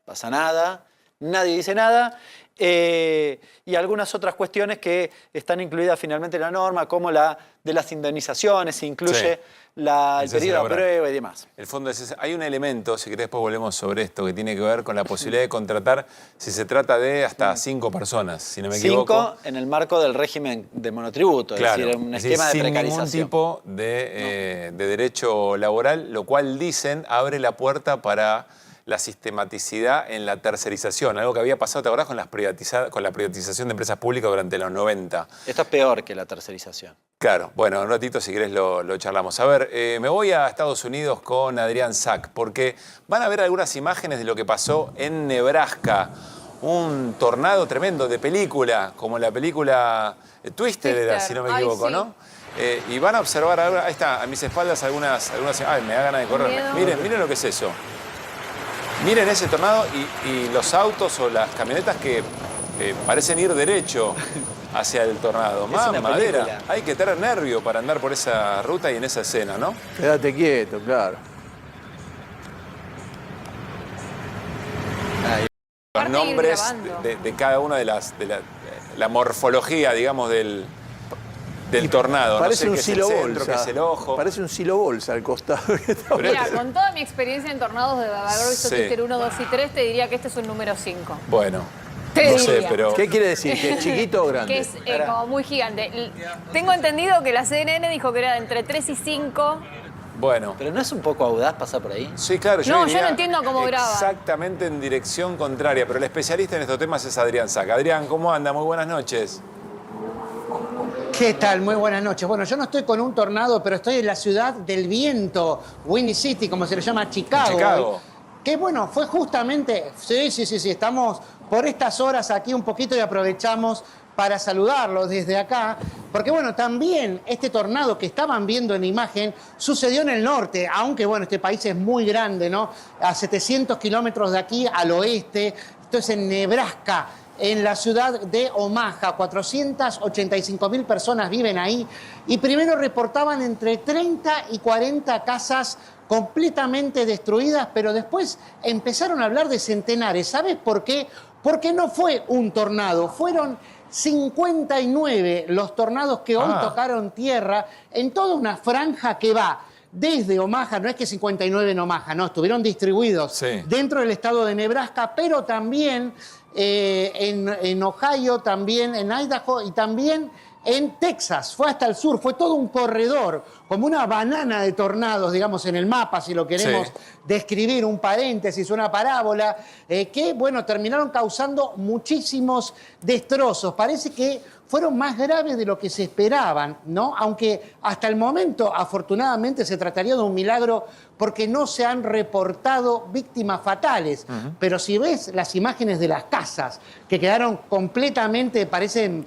pasa nada. nadie dice nada. Y algunas otras cuestiones que están incluidas finalmente en la norma, como la de las indemnizaciones, se incluye el periodo de prueba y demás. El fondo es ese. Hay un elemento, si querés después volvemos sobre esto, que tiene que ver con la posibilidad de contratar, si se trata de hasta 5 personas, si no me equivoco. 5 en el marco del régimen de monotributo, Claro, es decir, un esquema de sin precarización. ningún tipo de derecho laboral, lo cual dicen abre la puerta para la sistematicidad en la tercerización, algo que había pasado, ¿te acordás? Con la privatización de empresas públicas durante los 90. Esto es peor que la tercerización. Claro, bueno, un ratito si querés lo charlamos. A ver, me voy a Estados Unidos con Adrián Sack, porque van a ver algunas imágenes de lo que pasó en Nebraska. Un tornado tremendo de película, como la película Twister, era, si no me equivoco, sí. ¿no? Y van a observar ahora, ahí está, a mis espaldas algunas. Ay, me da ganas de correr. Miren lo que es eso. Miren ese tornado y los autos o las camionetas que parecen ir derecho hacia el tornado. Más madera. Película. Hay que tener nervio para andar por esa ruta y en esa escena, ¿no? Quédate quieto, claro. Los nombres de cada una de la morfología, digamos, del tornado. Parece no un sé silo qué es el centro, bolsa. qué es el ojo. Parece un silo bolsa al costado. Mira, con toda mi experiencia en tornados de haber visto Sí. Twister 1, 2 y 3, te diría que este es un número 5. Bueno, Te no sé, diría. pero... ¿Qué quiere decir? ¿Que es chiquito o grande? Que es como muy gigante. Tengo entendido que la CNN dijo que era entre 3 y 5. Bueno. ¿Pero no es un poco audaz pasar por ahí? Sí, claro. No, yo iría no entiendo cómo graba. Exactamente en dirección contraria, pero el especialista en estos temas es Adrián Sack. Adrián, ¿cómo anda? Muy buenas noches. ¿Qué tal? Muy buenas noches. Bueno, yo no estoy con un tornado, pero estoy en la ciudad del viento, Windy City, como se le llama, Chicago. Chicago. Que bueno, fue justamente, sí, estamos por estas horas aquí un poquito y aprovechamos para saludarlos desde acá, porque bueno, también este tornado que estaban viendo en la imagen sucedió en el norte, aunque bueno, este país es muy grande, ¿no? A 700 kilómetros de aquí al oeste, esto es en Nebraska, en la ciudad de Omaha. 485.000 personas viven ahí y primero reportaban entre 30 y 40 casas completamente destruidas, pero después empezaron a hablar de centenares. ¿Sabes por qué? Porque no fue un tornado, fueron 59 los tornados que hoy tocaron tierra en toda una franja que va desde Omaha, no es que 59 en Omaha, no, estuvieron distribuidos dentro del estado de Nebraska, pero también en Ohio, también en Idaho y también en Texas. Fue hasta el sur, fue todo un corredor, como una banana de tornados, digamos, en el mapa, si lo queremos describir, un paréntesis, una parábola, que, bueno, terminaron causando muchísimos destrozos. Parece que fueron más graves de lo que se esperaban, ¿no? Aunque hasta el momento, afortunadamente, se trataría de un milagro porque no se han reportado víctimas fatales. Pero si ves las imágenes de las casas, que quedaron completamente, parecen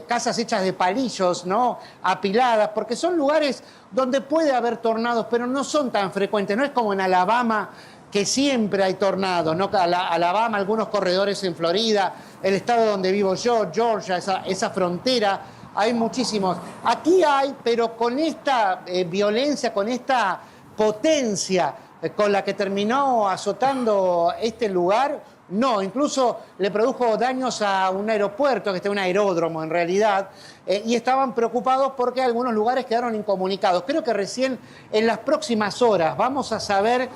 casas hechas de palillos, ¿no? Apiladas, porque son lugares donde puede haber tornados, pero no son tan frecuentes. No es como en Alabama, que siempre hay tornados, ¿no? Alabama, algunos corredores en Florida, el estado donde vivo yo, Georgia, esa frontera, hay muchísimos. Aquí hay, pero con esta violencia, con esta potencia con la que terminó azotando este lugar, no, incluso le produjo daños a un aeropuerto, que está un aeródromo en realidad, y estaban preocupados porque algunos lugares quedaron incomunicados. Creo que recién en las próximas horas vamos a saber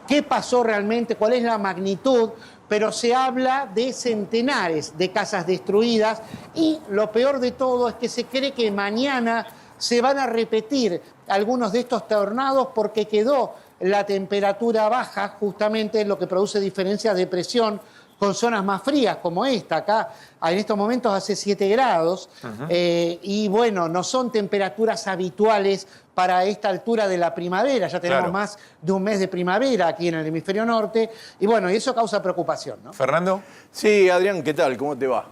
qué pasó realmente, cuál es la magnitud, pero se habla de centenares de casas destruidas y lo peor de todo es que se cree que mañana se van a repetir algunos de estos tornados porque quedó la temperatura baja, justamente lo que produce diferencias de presión con zonas más frías como esta. Acá en estos momentos hace 7 grados y bueno, no son temperaturas habituales para esta altura de la primavera. Ya tenemos más de un mes de primavera aquí en el hemisferio norte y bueno, y eso causa preocupación, ¿no? ¿Fernando? Sí, Adrián, ¿qué tal? ¿Cómo te va?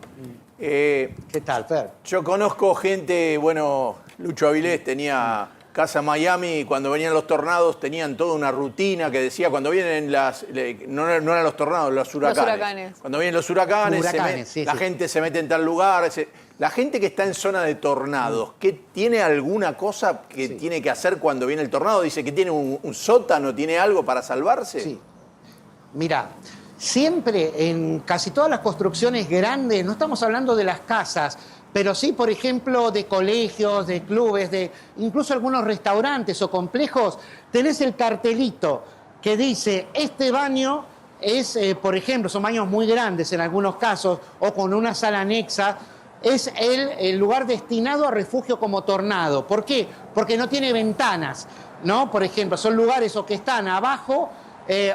¿Qué tal, Fer? Yo conozco gente, bueno, Lucho Avilés tenía casa en Miami y cuando venían los tornados tenían toda una rutina que decía cuando vienen no eran los tornados, los huracanes. Los huracanes. Cuando vienen los huracanes, la sí. gente se mete en tal lugar. La gente que está en zona de tornados, ¿qué tiene alguna cosa que tiene que hacer cuando viene el tornado? Dice que tiene un sótano, ¿tiene algo para salvarse? Sí. Mirá, siempre en casi todas las construcciones grandes, no estamos hablando de las casas, pero sí, por ejemplo, de colegios, de clubes, de incluso algunos restaurantes o complejos, tenés el cartelito que dice, este baño es, por ejemplo, son baños muy grandes en algunos casos, o con una sala anexa, es el lugar destinado a refugio como tornado. ¿Por qué? Porque no tiene ventanas, ¿no? Por ejemplo, son lugares o que están abajo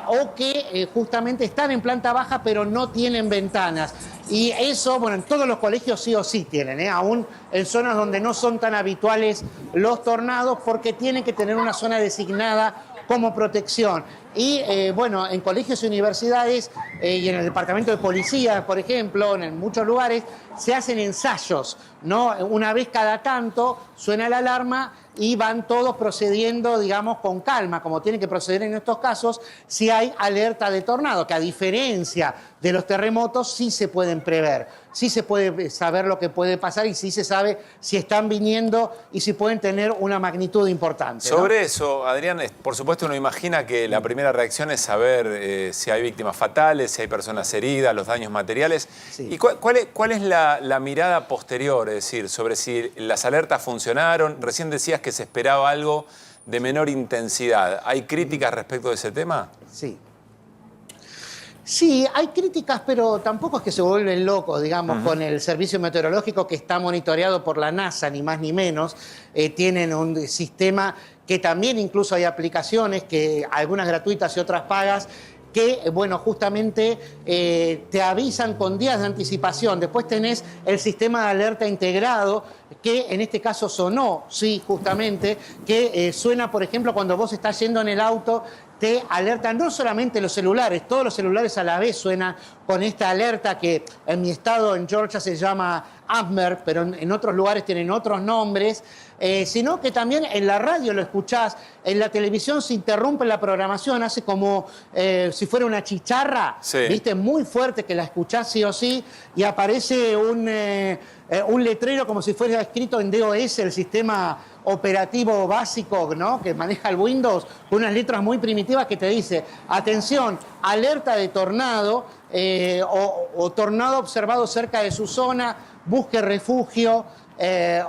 o que justamente están en planta baja pero no tienen ventanas. Y eso, bueno, en todos los colegios sí o sí tienen, aún en zonas donde no son tan habituales los tornados, porque tienen que tener una zona designada como protección. Y bueno, en colegios y universidades y en el departamento de policía, por ejemplo, en muchos lugares, se hacen ensayos, ¿no? Una vez cada tanto suena la alarma y van todos procediendo, digamos, con calma, como tienen que proceder en estos casos, si hay alerta de tornado, que a diferencia de los terremotos sí se pueden prever, sí se puede saber lo que puede pasar y sí se sabe si están viniendo y si pueden tener una magnitud importante, ¿no? Sobre eso, Adrián, por supuesto uno imagina que la primera reacción es saber si hay víctimas fatales, si hay personas heridas, los daños materiales. Sí. ¿Y cuál es la mirada posterior? Es decir, sobre si las alertas funcionaron. Recién decías que se esperaba algo de menor intensidad. ¿Hay críticas respecto de ese tema? Sí. Sí, hay críticas, pero tampoco es que se vuelven locos, digamos, con el servicio meteorológico que está monitoreado por la NASA, ni más ni menos. Tienen un sistema que también incluso hay aplicaciones, que algunas gratuitas y otras pagas, que, bueno, justamente te avisan con días de anticipación. Después tenés el sistema de alerta integrado, que en este caso sonó, sí, justamente, que suena, por ejemplo, cuando vos estás yendo en el auto, te alertan no solamente los celulares, todos los celulares a la vez suenan con esta alerta que en mi estado, en Georgia, se llama AMBER, pero en otros lugares tienen otros nombres, sino que también en la radio lo escuchás, en la televisión se interrumpe la programación, hace como si fuera una chicharra, sí, ¿viste? Muy fuerte que la escuchás sí o sí, y aparece un letrero como si fuera escrito en DOS, el sistema operativo básico, ¿no?, que maneja el Windows, con unas letras muy primitivas que te dice, atención, alerta de tornado o tornado observado cerca de su zona, busque refugio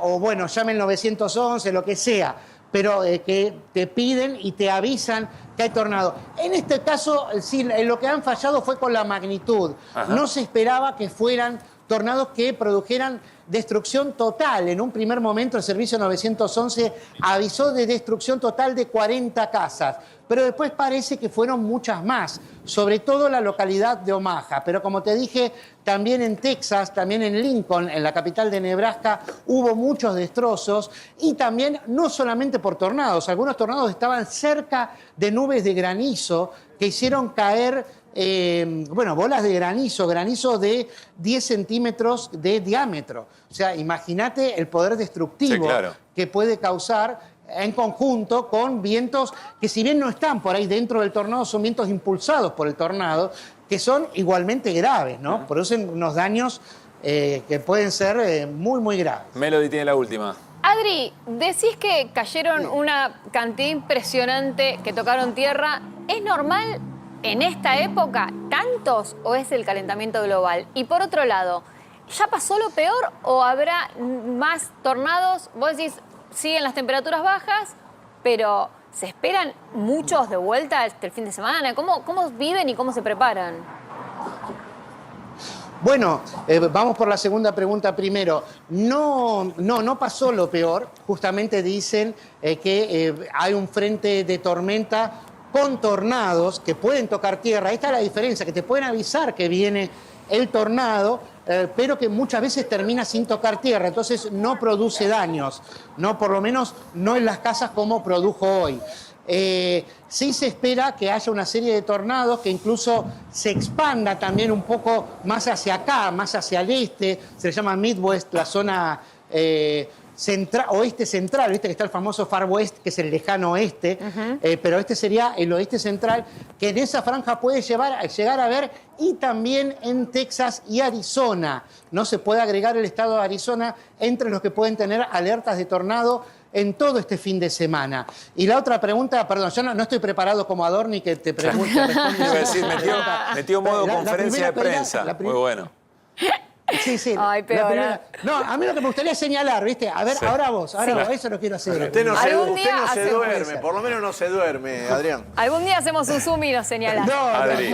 o bueno, llame el 911, lo que sea, pero que te piden y te avisan que hay tornado. En este caso, sí, lo que han fallado fue con la magnitud. Ajá. No se esperaba que fueran tornados que produjeran destrucción total. En un primer momento el servicio 911 avisó de destrucción total de 40 casas, pero después parece que fueron muchas más, sobre todo la localidad de Omaha. Pero como te dije, también en Texas, también en Lincoln, en la capital de Nebraska, hubo muchos destrozos y también no solamente por tornados, algunos tornados estaban cerca de nubes de granizo que hicieron caer bueno, bolas de granizo de 10 centímetros de diámetro. O sea, imagínate el poder destructivo, sí, claro, que puede causar en conjunto con vientos que, si bien no están por ahí dentro del tornado, son vientos impulsados por el tornado, que son igualmente graves, ¿no? Producen unos daños que pueden ser muy, muy graves. Melody tiene la última. Adri, decís que cayeron una cantidad impresionante que tocaron tierra. ¿Es normal en esta época tantos o es el calentamiento global? Y por otro lado, ¿ya pasó lo peor o habrá más tornados? Vos decís, siguen las temperaturas bajas, pero ¿se esperan muchos de vuelta hasta el fin de semana? ¿Cómo viven y cómo se preparan? Bueno, vamos por la segunda pregunta primero. No pasó lo peor. Justamente dicen que hay un frente de tormenta con tornados que pueden tocar tierra. Esta es la diferencia, que te pueden avisar que viene el tornado, pero que muchas veces termina sin tocar tierra, entonces no produce daños, no, por lo menos no en las casas como produjo hoy. Sí se espera que haya una serie de tornados que incluso se expanda también un poco más hacia acá, más hacia el este, se le llama Midwest, la zona oeste central, viste que está el famoso Far West, que es el lejano oeste, pero este sería el oeste central, que en esa franja puede llegar a ver, y también en Texas y Arizona. No se puede agregar el estado de Arizona entre los que pueden tener alertas de tornado en todo este fin de semana. Y la otra pregunta, perdón, yo no estoy preparado como Adorni que te pregunte. Iba a decir, metió modo conferencia de prensa. Muy bueno. Sí, sí. Ay, peor. No, a mí lo que me gustaría es señalar, ¿viste? A ver, ahora vos, eso lo quiero hacer. Pero usted no se hacemos duerme, eso. por lo menos no se duerme, Adrián. Algún día hacemos un Zoom y nos señalás. Adri.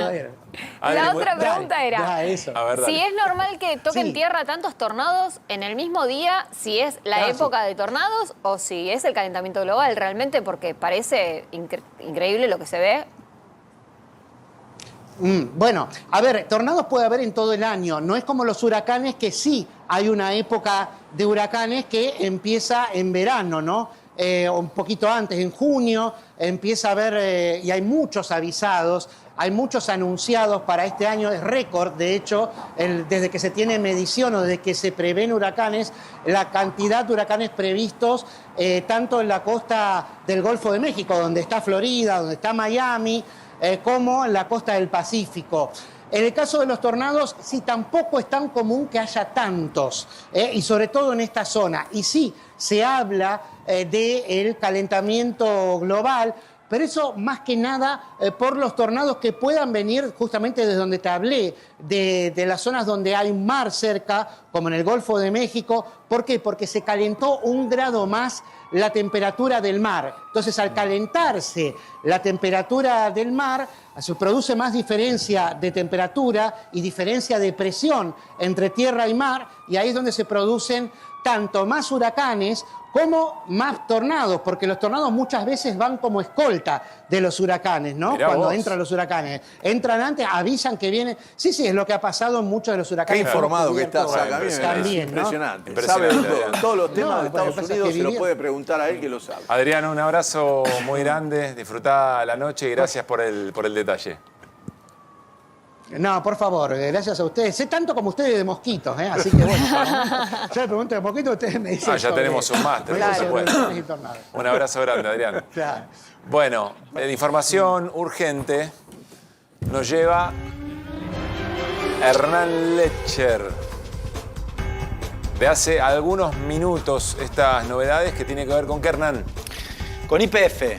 La otra pregunta era, A ver, dale. si es normal que toquen tierra tantos tornados en el mismo día, si es la época de tornados o si es el calentamiento global realmente, porque parece increíble lo que se ve. Bueno, a ver, tornados puede haber en todo el año. No es como los huracanes, que sí hay una época de huracanes que empieza en verano, ¿no? Un poquito antes, en junio, empieza a haber, y hay muchos avisados, hay muchos anunciados para este año, es récord, de hecho, desde que se tiene medición o desde que se prevén huracanes, la cantidad de huracanes previstos, tanto en la costa del Golfo de México, donde está Florida, donde está Miami, como en la costa del Pacífico. En el caso de los tornados, sí, tampoco es tan común que haya tantos, y sobre todo en esta zona. Y sí, se habla del calentamiento global, pero eso más que nada por los tornados que puedan venir justamente desde donde te hablé, de las zonas donde hay un mar cerca, como en el Golfo de México. ¿Por qué? Porque se calentó 1 grado más la temperatura del mar. Entonces, al calentarse la temperatura del mar, se produce más diferencia de temperatura y diferencia de presión entre tierra y mar, y ahí es donde se producen tanto más huracanes como más tornados, porque los tornados muchas veces van como escolta de los huracanes, ¿no? Mirá Cuando vos. entran los huracanes. Entran antes, avisan que vienen. Sí, sí, es lo que ha pasado en muchos de los Qué huracanes. informado que estás acá. También, ¿no? Impresionante. Impresionante, Sabe todo. Adrián. Todos los temas de bueno, Estados pasa Unidos que se lo vivía- puede preguntar a él que lo sabe. Adrián, un abrazo muy grande, disfrutá la noche y gracias por el detalle. No, por favor, gracias a ustedes. Sé tanto como ustedes de mosquitos, ¿eh? Así que bueno, yo le pregunto de mosquitos, ustedes me dicen. Ya sobre- tenemos un máster, por supuesto. huracanes y tornados. Un abrazo grande, Adrián. Claro. Bueno, información urgente nos lleva Hernán Lecher. De hace algunos minutos estas novedades que tiene que ver con qué, Hernán. Con YPF.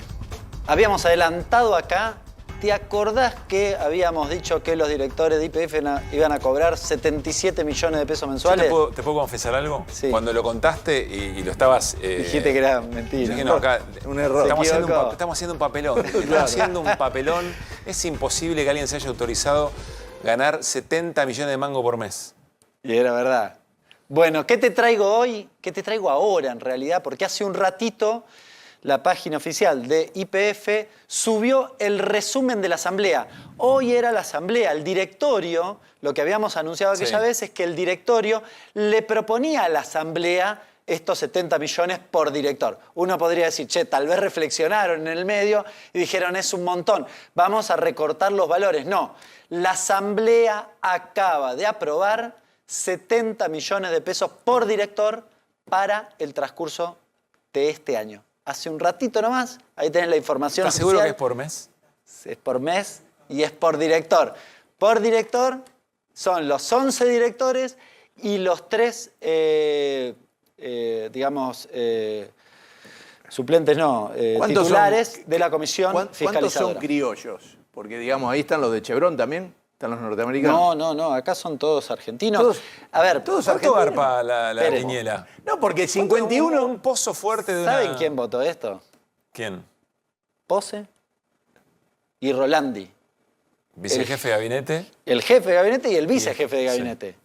Habíamos adelantado acá. ¿Te acordás que habíamos dicho que los directores de YPF iban a cobrar 77 millones de pesos mensuales? ¿Te puedo confesar algo? Sí. Cuando lo contaste y lo estabas... Dijiste que era mentira. Dije, no, acá Un error. estamos haciendo un papelón. Estamos haciendo un papelón. Es imposible que alguien se haya autorizado ganar 70 millones de mango por mes. Y era verdad. Bueno, ¿qué te traigo hoy? ¿Qué te traigo ahora en realidad? Porque hace un ratito la página oficial de YPF subió el resumen de la asamblea. Hoy era la asamblea, el directorio, lo que habíamos anunciado aquella vez es que el directorio le proponía a la asamblea estos 70 millones por director. Uno podría decir, che, tal vez reflexionaron en el medio y dijeron, es un montón, vamos a recortar los valores. No, la asamblea acaba de aprobar 70 millones de pesos por director para el transcurso de este año. Hace un ratito nomás, ahí tenés la información ¿Estás oficial. seguro que es por mes? Es por mes y es por director. Por director son los 11 directores y los 3, suplentes no, titulares de la comisión ¿Cuántos fiscalizadora. son criollos? Porque, digamos, ahí están los de Chevron también, están los norteamericanos. No, acá son todos argentinos. Todos- a ver, todos ¿Cuánto argentinos. garpa la Esperemos. quiniela? No, porque 51... Un pozo fuerte de una... ¿saben quién votó esto? ¿Quién? Pose y Rolandi. ¿Vicejefe de gabinete? El jefe de gabinete y el vicejefe de gabinete.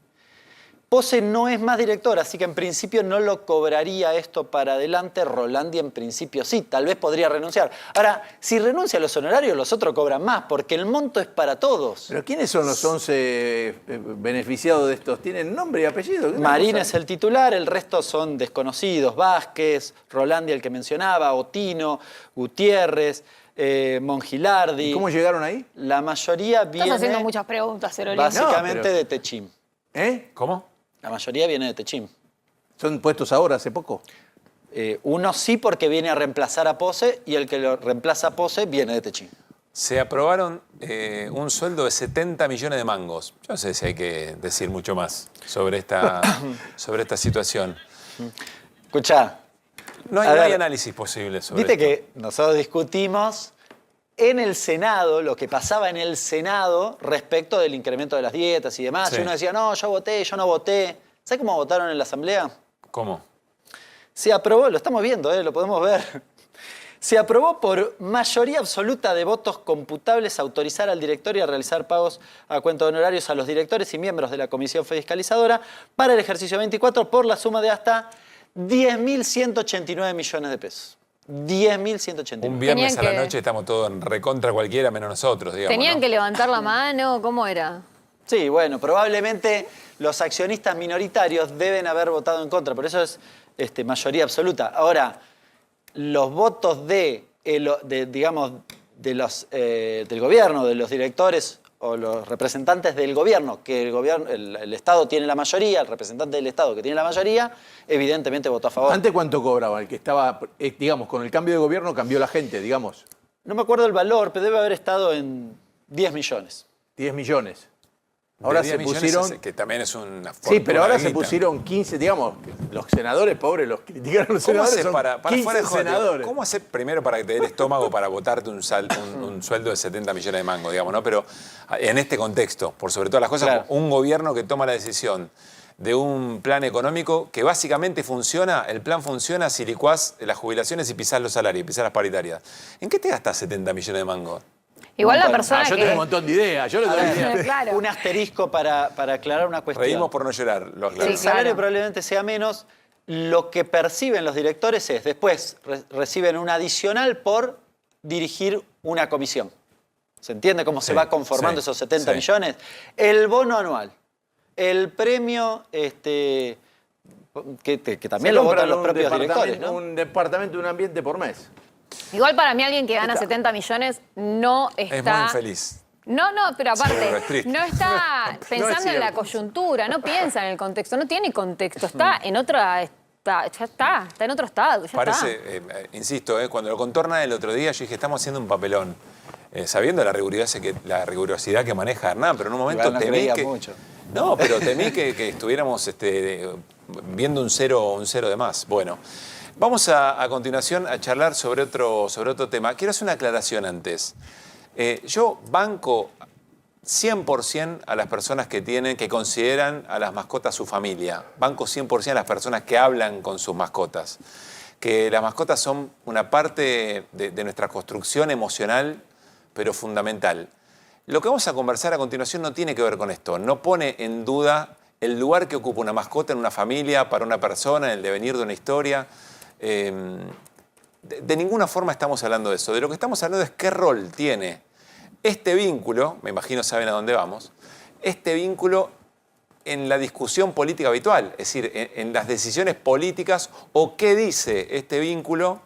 Pose no es más director, así que en principio no lo cobraría esto para adelante. Rolandi en principio sí, tal vez podría renunciar. Ahora, si renuncia a los honorarios, los otros cobran más, porque el monto es para todos. ¿Pero quiénes son los 11 beneficiados de estos? ¿Tienen nombre y apellido? Marín es el titular, el resto son desconocidos. Vázquez, Rolandi el que mencionaba, Otino, Gutiérrez, Mongilardi. ¿Y cómo llegaron ahí? La mayoría Estás viene haciendo muchas preguntas, Cerolino. básicamente No, pero- de Techim. ¿Cómo? La mayoría viene de Techim. ¿Son puestos ahora, hace poco? Uno sí porque viene a reemplazar a Pose y el que lo reemplaza a Pose viene de Techim. Se aprobaron un sueldo de 70 millones de mangos. Yo no sé si hay que decir mucho más sobre esta situación. Escuchá, No hay análisis posible sobre Viste esto. que nosotros discutimos en el Senado, lo que pasaba en el Senado respecto del incremento de las dietas y demás. Sí. Y uno decía, no, yo voté, yo no voté. ¿Sabes cómo votaron en la Asamblea? ¿Cómo? Se aprobó, lo estamos viendo, lo podemos ver. Se aprobó por mayoría absoluta de votos computables autorizar al directorio a realizar pagos a cuenta de honorarios a los directores y miembros de la Comisión Fiscalizadora para el ejercicio 24 por la suma de hasta 10.189 millones de pesos. 10.189. Un viernes Tenían a la que- noche estamos todos en recontra cualquiera menos nosotros, digamos. ¿Tenían ¿no? que levantar la mano? ¿Cómo era? Sí, bueno, probablemente los accionistas minoritarios deben haber votado en contra, por eso es mayoría absoluta. Ahora, los votos digamos, del gobierno, de los directores o los representantes del gobierno, que el Estado tiene la mayoría, el representante del Estado que tiene la mayoría, evidentemente votó a favor. ¿Antes cuánto cobraba? El que estaba, digamos, con el cambio de gobierno cambió la gente, digamos. No me acuerdo el valor, pero debe haber estado en 10 millones. 10 millones. De Ahora 10 se millones pusieron... que también es una fortuna. Sí, pero ahora de se guita. pusieron 15, digamos, los senadores pobres, los criticaron a los ¿Cómo senadores, haces son para 15 fuera de joda, senadores. ¿Cómo hacer primero para que te dé el estómago para votarte un sueldo de 70 millones de mangos, digamos, ¿no? Pero en este contexto, por sobre todas las cosas, Claro. un gobierno que toma la decisión de un plan económico que básicamente funciona, el plan funciona si licuás las jubilaciones y pisás los salarios, pisás las paritarias. ¿En qué te gastas 70 millones de mangos? Igual la persona Yo que... tengo un montón de ideas, yo le doy ideas. Claro. Un asterisco para aclarar una cuestión. Reímos por no llorar, lo aclaro. El salario probablemente sea menos. Lo que perciben los directores es, después reciben un adicional por dirigir una comisión. ¿Se entiende cómo se va conformando esos 70 millones? El bono anual, el premio que también lo votan los propios directores, ¿no? Un departamento de un ambiente por mes. Igual para mí alguien que gana 70 millones no está... Es muy infeliz. No, pero Sí, pero es aparte, triste. no está pensando en la coyuntura, no piensa en el contexto, no tiene contexto, está en otra... ya está en otro estado, ya Parece, insisto, cuando lo contorna el otro día, yo dije, estamos haciendo un papelón. Sabiendo la rigurosidad que maneja Hernán, pero en un momento Igual no temí creía que... mucho. No, pero temí que estuviéramos viendo un cero de más. Bueno, vamos a continuación a charlar sobre otro tema. Quiero hacer una aclaración antes. Yo banco 100% a las personas que consideran a las mascotas su familia. Banco 100% a las personas que hablan con sus mascotas. Que las mascotas son una parte de nuestra construcción emocional, pero fundamental. Lo que vamos a conversar a continuación no tiene que ver con esto. No pone en duda el lugar que ocupa una mascota en una familia, para una persona, en el devenir de una historia. De ninguna forma estamos hablando de eso. De lo que estamos hablando es qué rol tiene este vínculo, me imagino saben a dónde vamos, este vínculo en la discusión política habitual, es decir, en las decisiones políticas, o qué dice este vínculo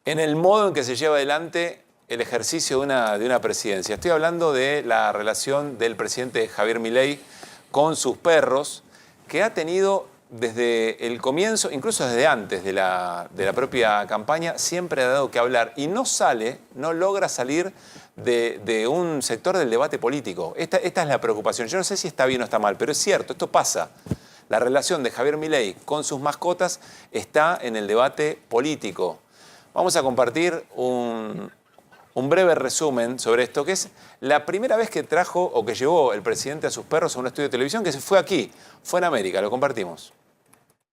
en el modo en que se lleva adelante el ejercicio de una presidencia. Estoy hablando de la relación del presidente Javier Milei con sus perros, que ha tenido desde el comienzo, incluso desde antes de la propia campaña, siempre ha dado que hablar y no logra salir de un sector del debate político. Esta es la preocupación. Yo no sé si está bien o está mal, pero es cierto, esto pasa. La relación de Javier Milei con sus mascotas está en el debate político. Vamos a compartir un breve resumen sobre esto, que es la primera vez que trajo o que llevó el presidente a sus perros a un estudio de televisión, que se fue aquí, fue en América, lo compartimos.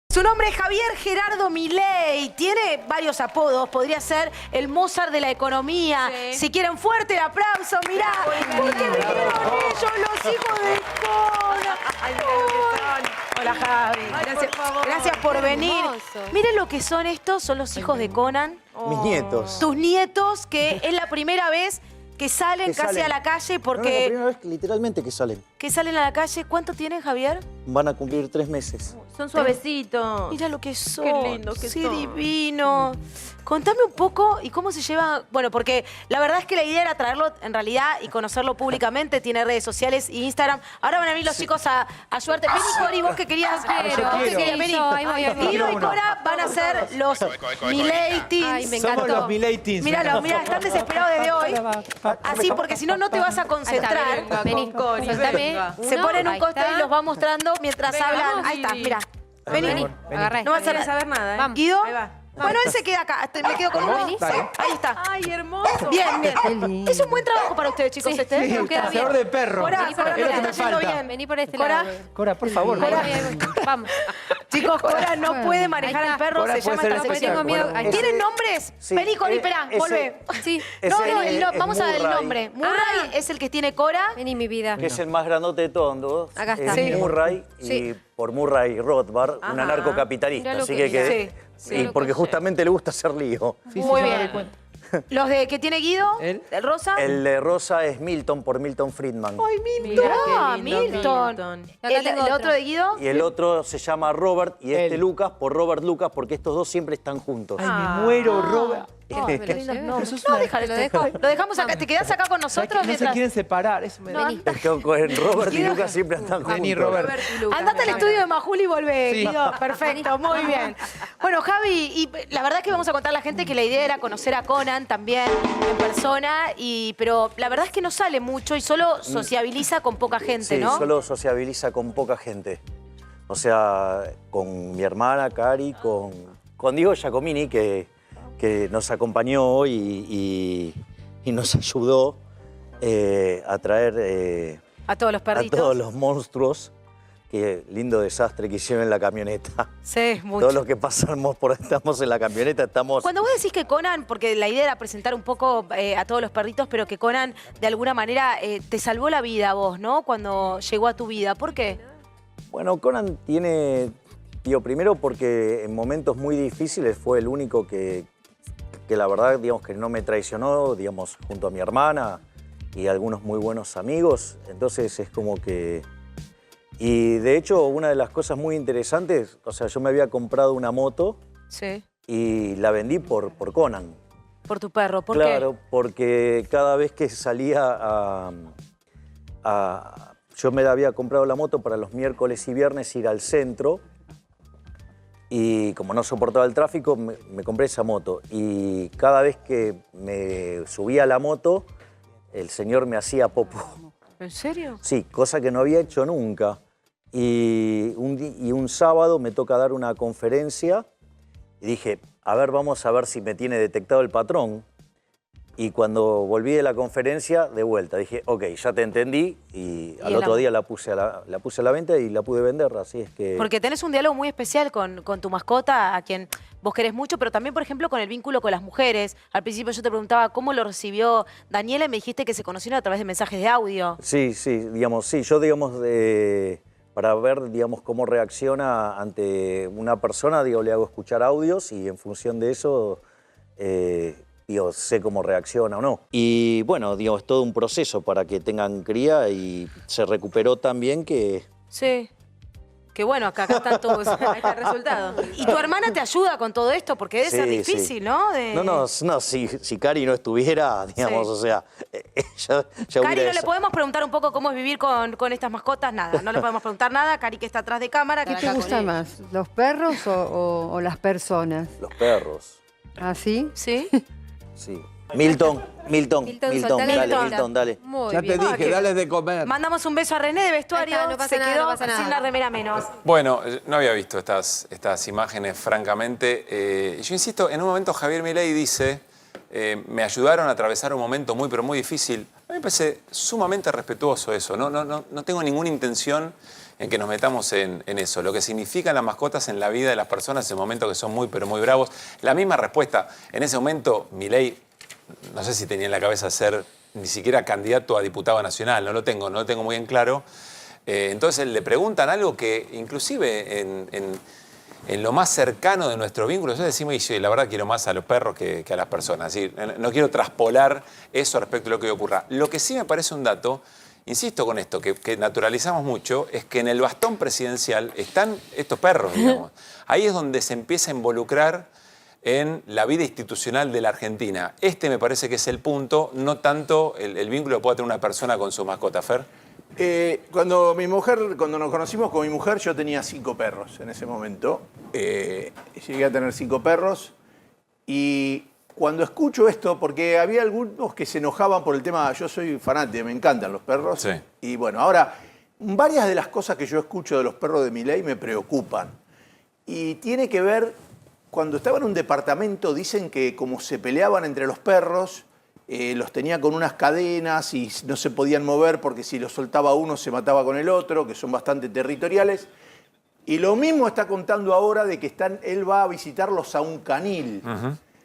Su nombre es Javier Gerardo Milei, tiene varios apodos, podría ser el Mozart de la economía. Sí. Si quieren fuerte el aplauso, mirá, porque vinieron ellos, los hijos de Conan. Hola Javi, gracias por venir. Miren lo que son estos, son los hijos de Conan. Mis nietos. Tus nietos, que es la primera vez que salen casi a la calle porque... No, es la primera vez literalmente que salen. Que salen a la calle. ¿Cuánto tienen, Javier? Van a cumplir 3 meses. Son suavecitos. Mira lo que son. Qué lindo que son. Sí, divino. Contame un poco y cómo se lleva... Bueno, porque la verdad es que la idea era traerlo en realidad y conocerlo públicamente. Tiene redes sociales y Instagram. Ahora van a venir los chicos a ayudarte. Vení, Cori, vos que querías... Guido y Cora van a ser los Milei Teens. Ay, me encantó. Somos los Milei Teens. Míralo, mirá, están desesperados desde hoy. Así, porque si no, no te vas a concentrar. Vení, Se ponen un costado y los va mostrando mientras hablan. Ahí está, mira. Vení. Agarré. No vas a saber nada, ¿eh? Vamos. Guido. Ahí va. Bueno, él se queda acá. Me quedo con uno. Dale. Ahí está. Ay, hermoso. Bien, bien. Es un buen trabajo para ustedes, chicos, Sí, este. sí, Nos queda cazador bien. de perros. Cora, Vení por Cora, acá. lo Es lo que está me yendo falta. bien. Vení por este Cora. lado. Cora, por favor. Cora. Vamos. Chicos, Cora no puede manejar Ahí al está. perro, Cora se puede llama ser esta ese sección. Tengo miedo. Bueno, Ahí está. ¿Tienen nombres? Sí, Vení, Cori, espera, ese- volvé. Sí. Ese es Vamos a dar el Murray, nombre. Murray es el que tiene Cora. Vení, mi vida. que es el más grandote de todos. Acá está. Es Sí. Murray, Sí. y por Murray Rothbard, un Ajá. anarcocapitalista. Mirá lo Así que que, dice. Sí. y porque justamente le gusta hacer lío. Muy bien. Los de que tiene Guido, ¿Él? el rosa. El de Rosa es Milton, por Milton Friedman. Ay, Milton. Ah, Milton. Acá El tengo otro otro. de Guido. Y el otro se llama Robert, y este Lucas por Robert Lucas, porque estos dos siempre están juntos. Ay, me muero, Robert. Me lo llevé. No, Eso es no, una- déjalo, Lo dejo. lo dejamos acá. ¿Te quedás acá con ¿Sabes que nosotros no se mientras? quieren separar? Eso me da. Vení. Es que con Robert y Lucas siempre están juntos. Vení, Robert. Andate al estudio de Majul y volvé, Sí. Guido. Perfecto, muy bien. Bueno, Javi, y la verdad es que vamos a contar a la gente que la idea era conocer a Conan también en persona, pero la verdad es que no sale mucho y solo sociabiliza con poca gente, Sí, ¿no? solo sociabiliza con poca gente. O sea, con mi hermana Cari, con Diego Giacomini, que nos acompañó hoy y nos ayudó a traer A todos los a perritos. todos los monstruos. Qué lindo desastre que hicieron en la camioneta. Sí, mucho. Todos los que pasamos por estamos en la camioneta, estamos... Cuando vos decís que Conan, porque la idea era presentar un poco a todos los perritos, pero que Conan de alguna manera te salvó la vida a vos, ¿no? Cuando llegó a tu vida. ¿Por qué? Bueno, Conan tiene... Digo, primero porque en momentos muy difíciles fue el único que la verdad, digamos, que no me traicionó, digamos, junto a mi hermana y algunos muy buenos amigos. Entonces es como que... Y de hecho, una de las cosas muy interesantes, o sea, yo me había comprado una moto Sí. y la vendí por Conan. Por tu perro. ¿Por Claro, porque cada vez que salía yo me había comprado la moto para los miércoles y viernes ir al centro y como no soportaba el tráfico, me compré esa moto. Y cada vez que me subía a la moto, el señor me hacía popó. qué? ¿En serio? Sí, cosa que no había hecho nunca. Y un sábado me toca dar una conferencia y dije, a ver, vamos a ver si me tiene detectado el patrón. Y cuando volví de la conferencia, de vuelta, dije, ok, ya te entendí. Y al otro día la puse a la venta y la pude vender, así es que... Porque tenés un diálogo muy especial con tu mascota, a quien vos querés mucho, pero también, por ejemplo, con el vínculo con las mujeres. Al principio yo te preguntaba cómo lo recibió Daniela y me dijiste que se conocieron a través de mensajes de audio. Sí, digamos, sí, yo, digamos, para ver, digamos, cómo reacciona ante una persona, digo, le hago escuchar audios y en función de eso, digo, sé cómo reacciona o no. Y bueno, digo, es todo un proceso para que tengan cría y se recuperó tan bien que... Sí. Que bueno, acá están todos. Ahí está el resultado. Y tu hermana te ayuda con todo esto, porque debe ser Sí, difícil, sí. ¿no? No, si Cari no estuviera, digamos, Sí. o sea, ya Cari, hubiera... ¿no le podemos preguntar un poco cómo es vivir con estas mascotas? Nada, no le podemos preguntar nada. Cari, que está atrás de cámara. ¿Qué te gusta más, los perros o las personas? Los perros, ¿Ah, sí? ¿Sí? sí. Milton, soltale, dale. Muy Ya bien. te dije, dale de comer. Mandamos un beso a René de vestuario. Ahí está, no pasa se nada, quedó no pasa sin nada. la remera menos. Bueno, no había visto estas imágenes, francamente. Yo insisto, en un momento Javier Milei dice, me ayudaron a atravesar un momento muy, pero muy difícil. A mí me parece sumamente respetuoso eso. No tengo ninguna intención en que nos metamos en eso. Lo que significan las mascotas en la vida de las personas en momentos que son muy, pero muy bravos. La misma respuesta. En ese momento, Milei, no sé si tenía en la cabeza ser ni siquiera candidato a diputado nacional. No lo tengo muy en claro. Entonces le preguntan algo que inclusive en lo más cercano de nuestro vínculo, nosotros decimos, y yo la verdad quiero más a los perros que a las personas. Es decir, no quiero traspolar eso respecto a lo que ocurra. Lo que sí me parece un dato, insisto con esto, que naturalizamos mucho, es que en el bastón presidencial están estos perros, digamos. Ahí es donde se empieza a involucrar en la vida institucional de la Argentina. Este me parece que es el punto, no tanto el vínculo que pueda tener una persona con su mascota. Fer. Cuando nos conocimos con mi mujer, yo tenía 5 perros en ese momento. Llegué a tener 5 perros y cuando escucho esto, porque había algunos que se enojaban por el tema, yo soy fanático, me encantan los perros. Sí. Y bueno, ahora, varias de las cosas que yo escucho de los perros de Milei me preocupan. Y tiene que ver, cuando estaba en un departamento, dicen que como se peleaban entre los perros, los tenía con unas cadenas y no se podían mover porque si los soltaba uno se mataba con el otro, que son bastante territoriales. Y lo mismo está contando ahora de que él va a visitarlos a un canil.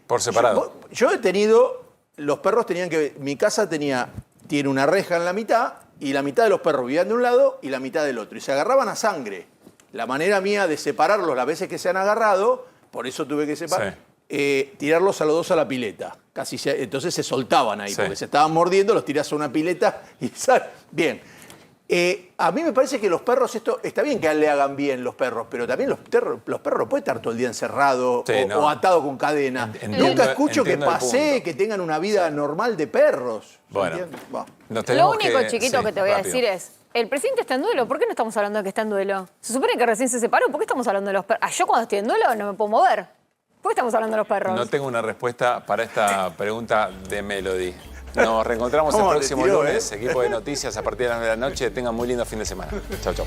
Por separado. Yo he tenido, los perros tenían que, mi casa tiene una reja en la mitad y la mitad de los perros vivían de un lado y la mitad del otro. Y se agarraban a sangre. La manera mía de separarlos las veces que se han agarrado, por eso tuve que separar, tirarlos a los dos a la pileta. Entonces se soltaban ahí, porque se estaban mordiendo, los tirás a una pileta y salen. Bien. A mí me parece que los perros, esto está bien que le hagan bien los perros, pero también los perros no pueden estar todo el día encerrado o atado con cadena. Nunca escucho que que tengan una vida normal de perros. Bueno, lo único chiquito que te voy a decir es, el presidente está en duelo. ¿Por qué no estamos hablando de que está en duelo? Se supone que recién se separó. ¿Por qué estamos hablando de los perros? Yo cuando estoy en duelo no me puedo mover. ¿Por qué estamos hablando de los perros? No tengo una respuesta para esta pregunta de Melody. Nos reencontramos el próximo lunes. Equipo de Noticias a partir de las 9 de la noche. Tengan muy lindo fin de semana. Chau, chau.